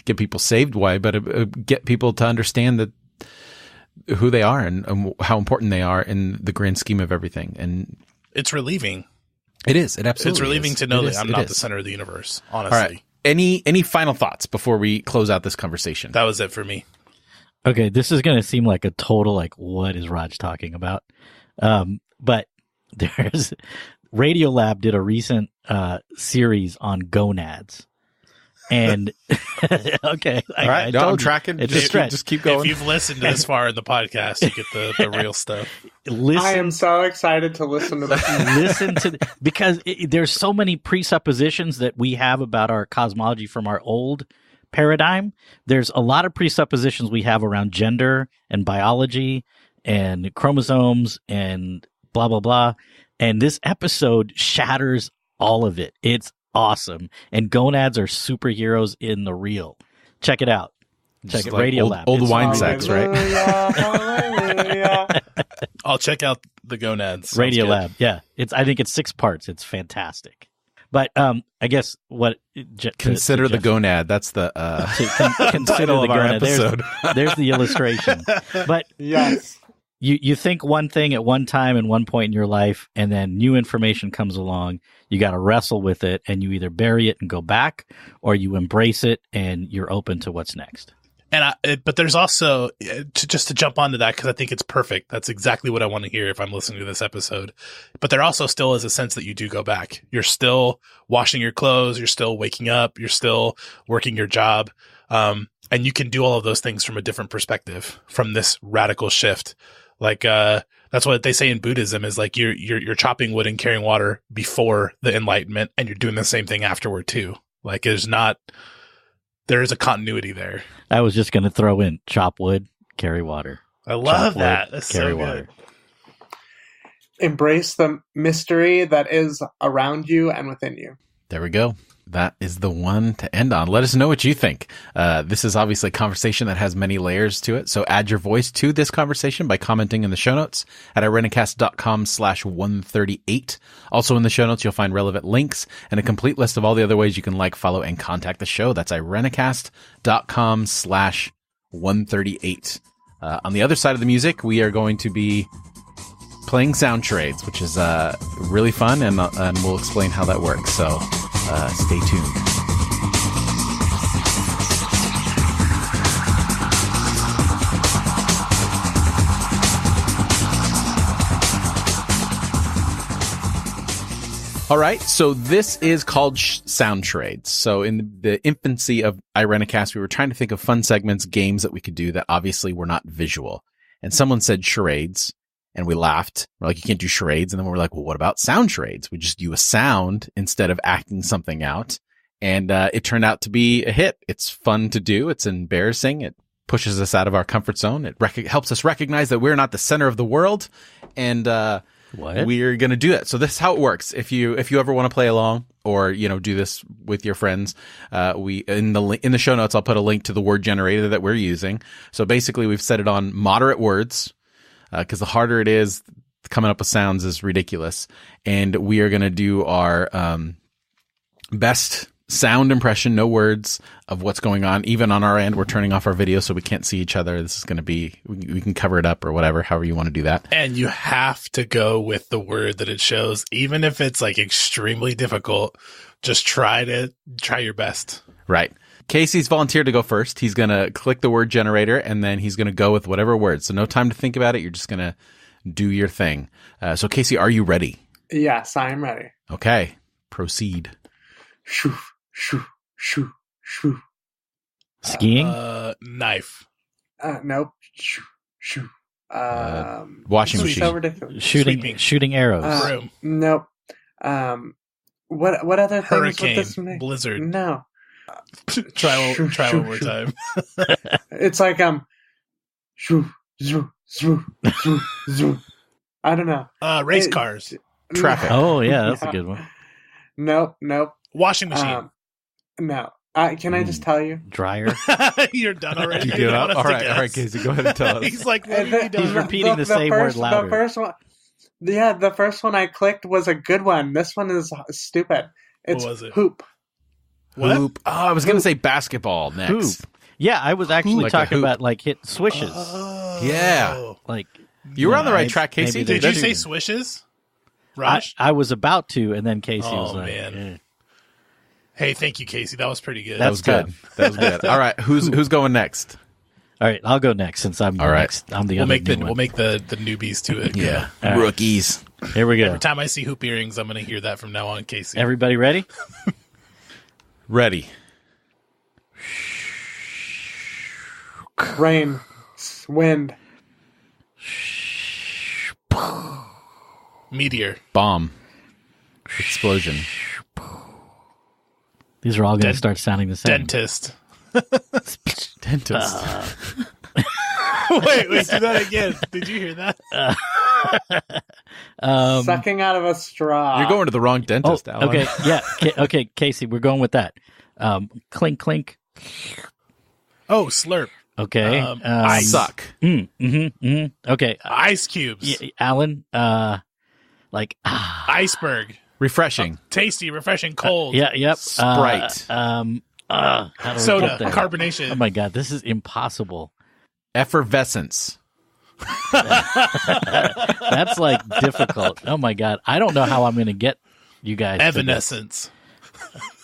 get people saved way, but get people to understand that who they are and how important they are in the grand scheme of everything. And it's relieving. It is. It absolutely It's relieving is. to know that I'm not the center of the universe, honestly. All right. Any final thoughts before we close out this conversation? That was it for me. Okay, this is going to seem like a total, like, what is Raj talking about? But there's Radiolab did a recent series on gonads. And okay, all right, I'm tracking. Just keep going. If you've listened to this far in the podcast, you get the real stuff. I am so excited to listen to this. Because there's so many presuppositions that we have about our cosmology from our old paradigm. There's a lot of presuppositions we have around gender and biology and chromosomes and blah blah blah. And this episode shatters all of it. It's awesome. And gonads are superheroes in the real. Check it out. Check it. Like Radiolab. Old wine sex, right? I'll check out the gonads. Radiolab. Yeah. I think it's 6 parts. It's fantastic. But I guess what consider the gonad. That's the consider the gonad. Episode. There's the illustration. But yes. You think one thing at one time and one point in your life, and then new information comes along. You got to wrestle with it, and you either bury it and go back, or you embrace it and you're open to what's next. But there's also to jump onto that, because I think it's perfect. That's exactly what I want to hear if I'm listening to this episode. But there also still is a sense that you do go back. You're still washing your clothes. You're still waking up. You're still working your job. And you can do all of those things from a different perspective, from this radical shift. Like, that's what they say in Buddhism is like you're chopping wood and carrying water before the Enlightenment, and you're doing the same thing afterward too. Like, there is a continuity there. I was just going to throw in chop wood, carry water. I love Chop that. wood, That's carry so water. good. Embrace the mystery that is around you and within you. There we go. That is the one to end on. Let us know what you think. This is obviously a conversation that has many layers to it. So add your voice to this conversation by commenting in the show notes at irenicast.com/138. Also in the show notes, you'll find relevant links and a complete list of all the other ways you can like, follow, and contact the show. That's irenicast.com/138. On the other side of the music, we are going to be playing sound charades, which is really fun, and we'll explain how that works. So stay tuned. All right, so this is called Sound Charades. So in the infancy of Irenicast, we were trying to think of fun segments, games that we could do that obviously were not visual. And someone said charades. And we laughed. We're like, you can't do charades. And then we're like, well, what about sound charades? We just do a sound instead of acting something out. And it turned out to be a hit. It's fun to do. It's embarrassing. It pushes us out of our comfort zone. It helps us recognize that we're not the center of the world. And we're going to do that. So this is how it works. If you ever want to play along or, do this with your friends, we in the show notes, I'll put a link to the word generator that we're using. So basically we've set it on moderate words. Because the harder it is, coming up with sounds is ridiculous. And we are going to do our best sound impression, no words, of what's going on. Even on our end, we're turning off our video so we can't see each other. This is going to be, we can cover it up or whatever, however you want to do that. And you have to go with the word that it shows, even if it's like extremely difficult. Just try your best. Right. Casey's volunteered to go first. He's going to click the word generator, and then he's going to go with whatever word. So no time to think about it. You're just going to do your thing. So Casey, are you ready? Yes, I am ready. Okay. Proceed. Shoo, shoo, shoo, shoo. Skiing? Knife. Nope. Shoo, shoo. Washing so machine. ridiculous. Shooting arrows. Broom. Nope. What other Hurricane. things would this make? Blizzard. No. Try one more time. It's like shoo, zoo, zoo, zoo, zoo. I don't know. Race cars. Traffic. Oh yeah, that's a good one. Nope. Washing machine. No. Can I just tell you? Dryer. You're done already. You give up? All right, Casey, go ahead and tell us. He's like, what have you done? He's repeating the same word louder. The first one. Yeah, the first one I clicked was a good one. This one is stupid. It's What was it? hoop. What? Hoop. Oh, I was going to say basketball next. Hoop. Yeah, I was actually Like a talking hoop. about like hit swishes. Yeah. Like You were on the right track, Casey. maybe Did you say swishes? Raj? I was about to, and then Casey was Oh, like, man. eh. Hey, thank you, Casey. That was pretty good. That was good. That was good. All right, who's going next? All right, I'll go next since I'm All right. next. I'm the We'll other make the new one. we'll make the newbies to it. Yeah, All right. rookies. Here we go. Every time I see hoop earrings, I'm going to hear that from now on, Casey. Everybody ready? Ready. Rain. Wind. Meteor. Bomb. Explosion. These are all going to start sounding the same. Dentist. Dentist. wait, do that again. Did you hear that? Sucking out of a straw. You're going to the wrong dentist, Alan. Okay, yeah. Okay, Casey, we're going with that. Clink, clink. Oh, slurp. Okay. I suck. Okay. Ice cubes. Alan, Iceberg. Refreshing. Tasty, refreshing, cold. Yep. Sprite. How do we Soda. get there? Carbonation. Oh my God, this is impossible. Effervescence. That's like difficult. Oh my God, I don't know how I'm going to get you guys. Evanescence.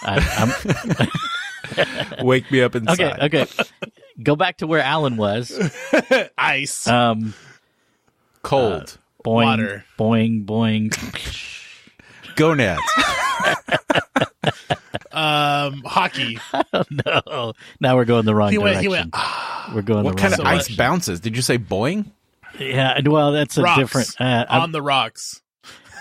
I'm Wake me up inside. okay. Go back to where Alan was. Ice. Cold. Boing, Water. boing, boing. Gonads. hockey. I don't know. Now we're going the wrong direction. He went, We're going What the kind wrong of ice direction. bounces? Did you say boing? Yeah, well, that's a rocks different. on the rocks.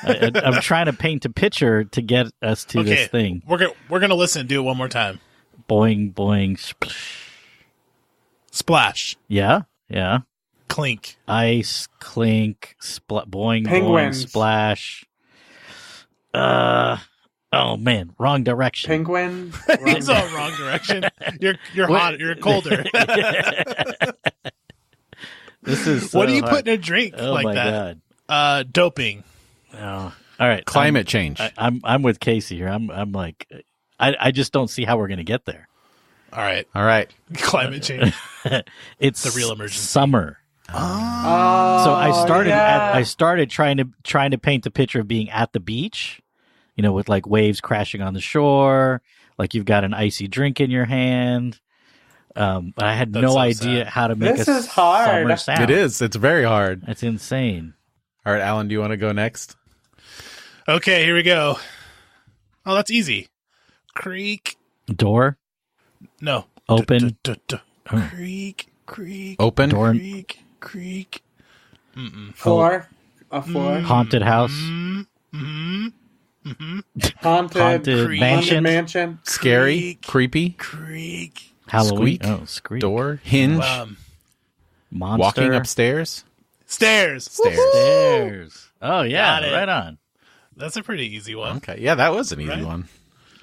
I'm trying to paint a picture to get us to this thing. We're gonna listen. Do it one more time. Boing, boing, splash. Splash. Yeah. Clink. Ice, clink, boing, Penguins. boing, splash. Oh man, wrong direction. Penguin. It's all wrong direction. You're hot. You're colder. This is What do you hard. put in a drink Oh like my that? god. Doping. Oh. All right. Climate change. I'm with Casey here. I'm like, I just don't see how we're gonna get there. All right. Climate change. It's the real emergency. Summer. Oh, So I yeah. started trying to paint the picture of being at the beach, with like waves crashing on the shore, like you've got an icy drink in your hand. But I had That's no so idea sad. how to make This a is hard. summer sound. It is. It's very hard. That's insane. All right, Alan, do you want to go next? Okay, here we go. Oh, that's easy. Creak. Door No. open. Oh. Creak. Open. Door Creak. Mm-mm. Floor. A floor. haunted house. Mm-hmm. Haunted Creek. mansion. Scary. Creepy. Creak. Halloween. Squeak. Oh, squeak. Door. Hinge. Monster. Walking upstairs. Stairs. Stairs. Oh yeah, Got it. right on. That's a pretty easy one. Okay. Yeah, that was an easy Right? one.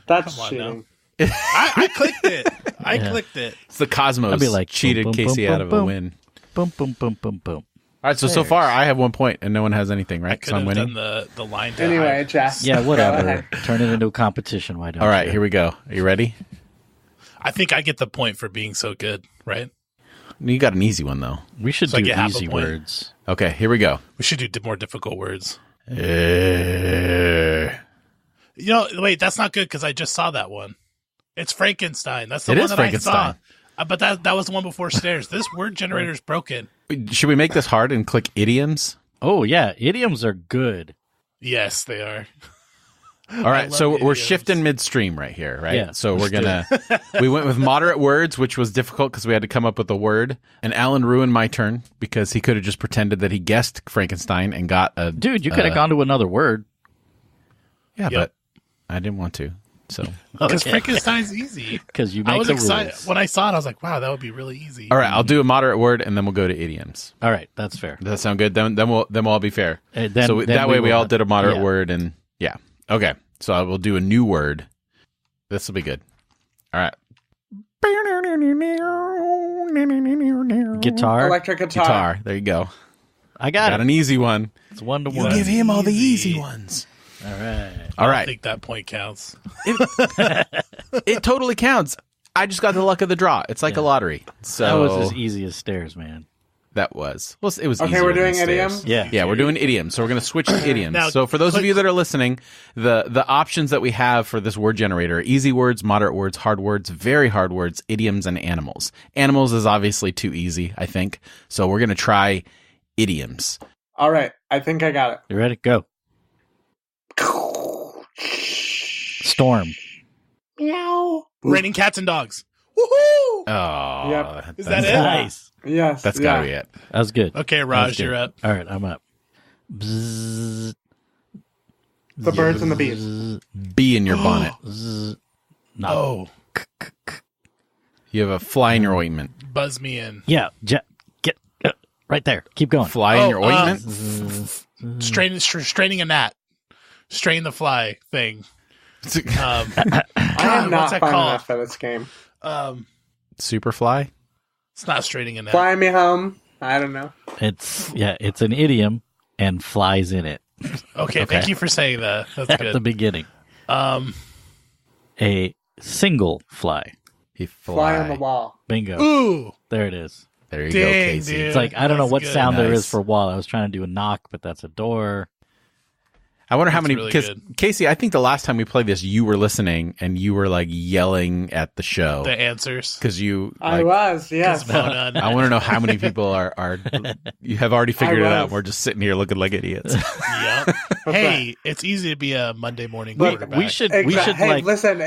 That's Come on cheating. I clicked it. I Yeah. clicked it. It's the Cosmos. I'd be like, cheated boom, boom, Casey boom, out of boom, a win. Boom, boom, boom, boom, boom. All right. So far I have 1 point and no one has anything, I right? could So I'm have winning. done the line to Anyway, hide. Jeff. Yeah, Go whatever. ahead. Turn it into a competition. Why don't All right. you? Here we go. Are you ready? I think I get the point for being so good, right? You got an easy one though. We should So I do get half a easy point. words. Okay. Here we go. We should do more difficult words. Uh, Wait, that's not good because I just saw that one. It's Frankenstein. That's the It one is that Frankenstein. I saw. But that was the one before stairs. This word generator is broken. Should we make this hard and click idioms? Oh yeah, idioms are good. Yes, they are. All right, love so we're idioms. shifting midstream right here, right? Yeah, so we're let's do gonna we went with moderate words, which was difficult because we had to come up with a word. And Alan ruined my turn because he could have just pretended that he guessed Frankenstein and got a Dude, you could have gone to another word. Yeah, Yep. but I didn't want to. So Because Frankenstein's easy. Because you I make was the excited rules. when I saw it. I was like, "Wow, that would be really easy." all right, I'll do a moderate word and then we'll go to idioms. All right, that's fair. Does that sound good? Then we'll all be fair. Then- So then that way we will all have- did a moderate yeah. word and yeah. Okay. So I will do a new word. This will be good. All right. Guitar. Electric guitar. Guitar. There you go. I got Got it. an easy one. It's 1-1. You give him all the Easy. easy ones. All right. All I right. think that point counts. It totally counts. I just got the luck of the draw. It's like a lottery. So That was as easy as stairs, man. that was. Well, it was Okay, easier we're than doing stairs. idioms? Yeah. Yeah, we're doing idioms. So we're going to switch to idioms. Now, So for those of click- you that are listening, the options that we have for this word generator are easy words, moderate words, hard words, very hard words, idioms, and animals. Animals is obviously too easy, I think. So we're going to try idioms. All right, I think I got it. You ready? Go. Storm. Meow. Raining cats and dogs. Woohoo! Oh, Yep. Is that that's- it? Nice. Yes. That's got to be it. That was good. Okay, That was Raj, good. you're up. All right, I'm up. Bzzz, The birds and the bees. bzzz, Bee in your bonnet. bzzz. No. Oh, You have a fly in your ointment. buzz me in. Yeah. Get right there. Keep going. Fly in your ointment? Straining a gnat. Strain the fly thing. I what's am not that fun called? enough for this game. Superfly? It's not straining a gnat. Fly me home. I don't know. It's an idiom and flies in it Okay, thank you for saying that. That's at the good. beginning. Um, A single fly. He Fly on the wall. Bingo. ooh, There it is. There you go, dang, Casey. dude. It's like I don't know That's what good. sound there Nice. is for wall. I was trying to do a knock, but that's a door. I wonder how That's many, really because good. Casey, I think the last time we played this, you were listening and you were like yelling at the show The answers. because you. I Like, was, yes. Cosmona. I want to know how many people are you have already figured it was. out. We're just sitting here looking like idiots. Yep. Hey, it's easy to be a Monday morning Look, quarterback. We should Hey, like listen.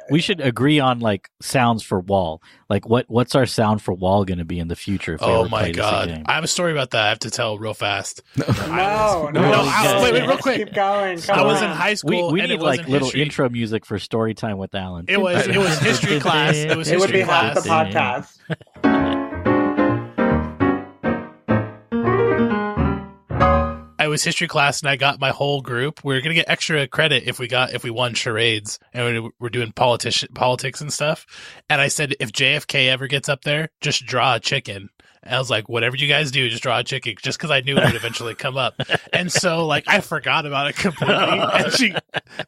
We should agree on like sounds for wall. Like what's our sound for wall going to be in the future? If they Oh ever my play this god! game? I have a story about that. I have to tell real fast. No. Wait, real quick. Keep going. I was in high school. We and need it was like in little history. intro music for story time with Alan. It was history class. It was It would history be half the class. podcast. I was history class, and I got my whole group. We were gonna get extra credit if we won charades, and we're doing politics and stuff. And I said, if JFK ever gets up there, just draw a chicken. And I was like, whatever you guys do, just draw a chicken, just because I knew it would eventually come up. And so, like, I forgot about it completely. And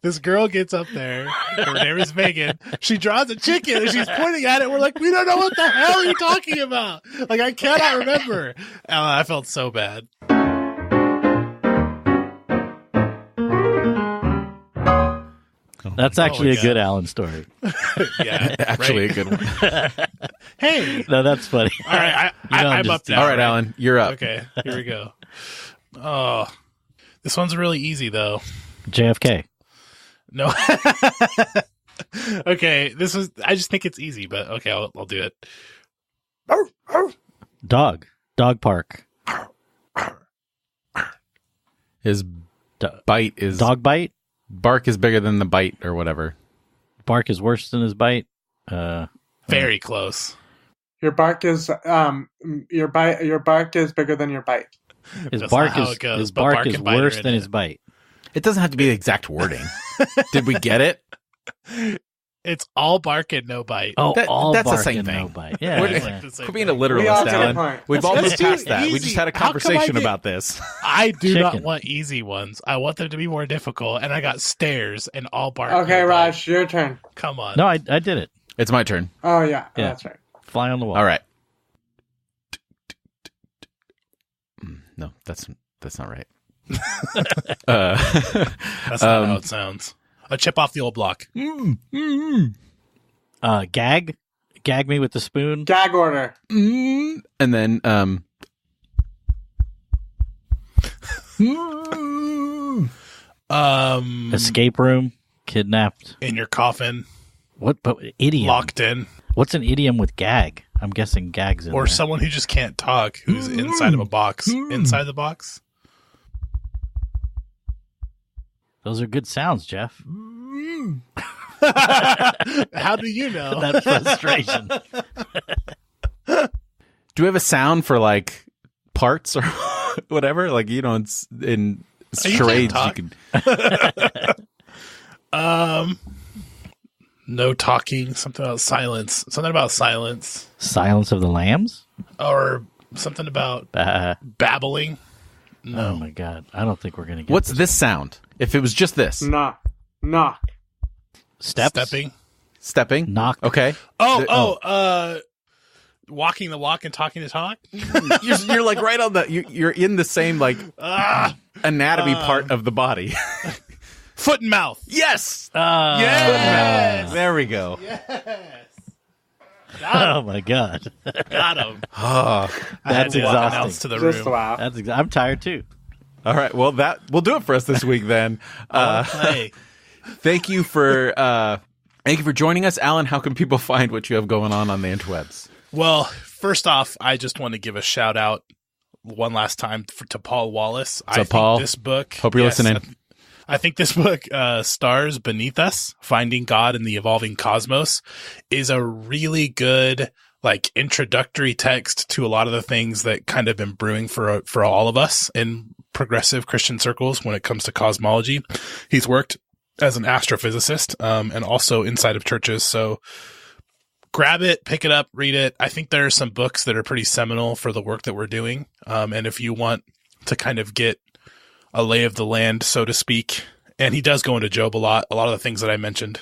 this girl gets up there. Her name is Megan. She draws a chicken, and she's pointing at it. We're like, we don't know what the hell you're talking about. Like, I cannot remember. I felt so bad. That's actually a good Alan story. Yeah, Actually, right. a good one. Hey, No, that's funny. all right, I'm up now. All right, Alan, you're up. Okay, here we go. Oh, this one's really easy though. JFK. No. Okay, I just think it's easy, but okay, I'll do it. Dog park. His bite is Dog bite. bark is bigger than the bite or whatever. Bark is worse than his bite. Very close. Your bark is your bark is bigger than your bite. His That's bark not how is it goes, his but bark bark is and bite are worse in than it. his bite. It doesn't have to be the exact wording. Did we get it? It's all bark and no bite. Oh, all that's the bark same and thing. no bite. Yeah, What It's is- yeah. like the same Quit being a thing. We all literalist, get a Alan. point. We've Let's almost do passed that. We easy. just had a How come I conversation get- about this. I do not Chicken. want easy ones. I want them to be more difficult, and I got stairs and all bark. Okay, no bite. Raj, your turn. Come on. No, I did it. It's my turn. Oh yeah, Yeah. that's right. Fly on the wall. All right. No, that's not right. That's not how it sounds. A chip off the old block. Gag me with the spoon. Gag order. And then Escape room. Kidnapped. In your coffin, What? But idiom. locked in, What's an idiom with gag? I'm guessing gags in or there. someone who just can't talk, who's inside of a box. Inside the box. Those are good sounds, Jeff. How do you know? That frustration. do we have a sound for like parts or whatever? Like, you know, in Oh, you charades can't you talk. can No talking. Something about silence. Something about silence, Silence of the Lambs? or something about babbling. Oh No. my god. I don't think we're going to get What's this sound? If it was just this. Knock. Knock. Steps? Stepping? Knock. Okay. Walking the walk and talking the talk. You're like right on the you're in the same like anatomy part of the body. Foot and mouth. Yes. Yes. There we go. Oh my god. Got him. Oh. I had That's to walk exhausting. announce to the Just room. laugh. I'm tired too. All right. Well, that will do it for us this week then. Play. Thank you for joining us, Alan. How can people find what you have going on the interwebs? Well, first off, I just want to give a shout out one last time to Paul Wallace. So, Paul, think this book. hope you're listening. I think this book, Stars Beneath Us, Finding God in the Evolving Cosmos, is a really good like introductory text to a lot of the things that kind of been brewing for all of us in progressive Christian circles when it comes to cosmology. He's worked as an astrophysicist and also inside of churches. So grab it, pick it up, read it. I think there are some books that are pretty seminal for the work that we're doing. And if you want to kind of get a lay of the land, so to speak, and he does go into Job a lot of the things that I mentioned,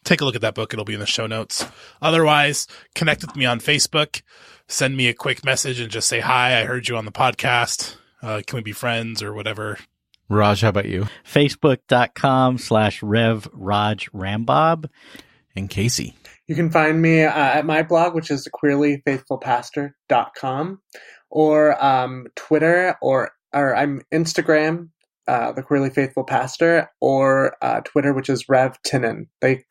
take a look at that book. It'll be in the show notes. Otherwise, connect with me on Facebook. Send me a quick message and just say, hi, I heard you on the podcast. Can we be friends or whatever? Raj, how about you? Facebook.com/RevRajRambob. And Casey. You can find me at my blog, which is queerlyfaithfulpastor.com, or Twitter, or I'm Instagram, the Queerly Faithful Pastor, or Twitter, which is Rev Tinnen. They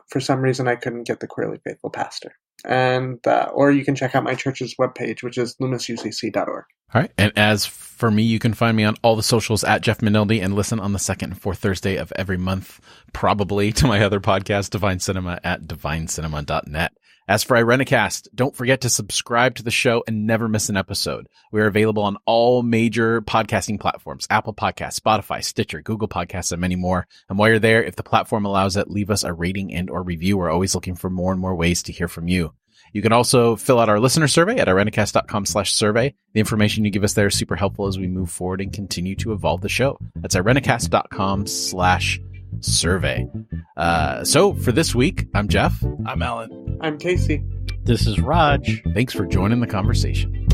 for some reason I couldn't get the Queerly Faithful pastor. And or you can check out my church's webpage, which is lumisucc.org. All right. And as for me, you can find me on all the socials at Jeff Manildi and listen on the second and fourth Thursday of every month, probably, to my other podcast, Divine Cinema, at divinecinema.net. As for Irenicast, don't forget to subscribe to the show and never miss an episode. We are available on all major podcasting platforms, Apple Podcasts, Spotify, Stitcher, Google Podcasts, and many more. And while you're there, if the platform allows it, leave us a rating and or review. We're always looking for more and more ways to hear from you. You can also fill out our listener survey at irenicast.com/survey. The information you give us there is super helpful as we move forward and continue to evolve the show. That's irenicast.com/survey. So for this week, I'm Jeff. I'm Alan. I'm Casey. This is Raj. Thanks for joining the conversation.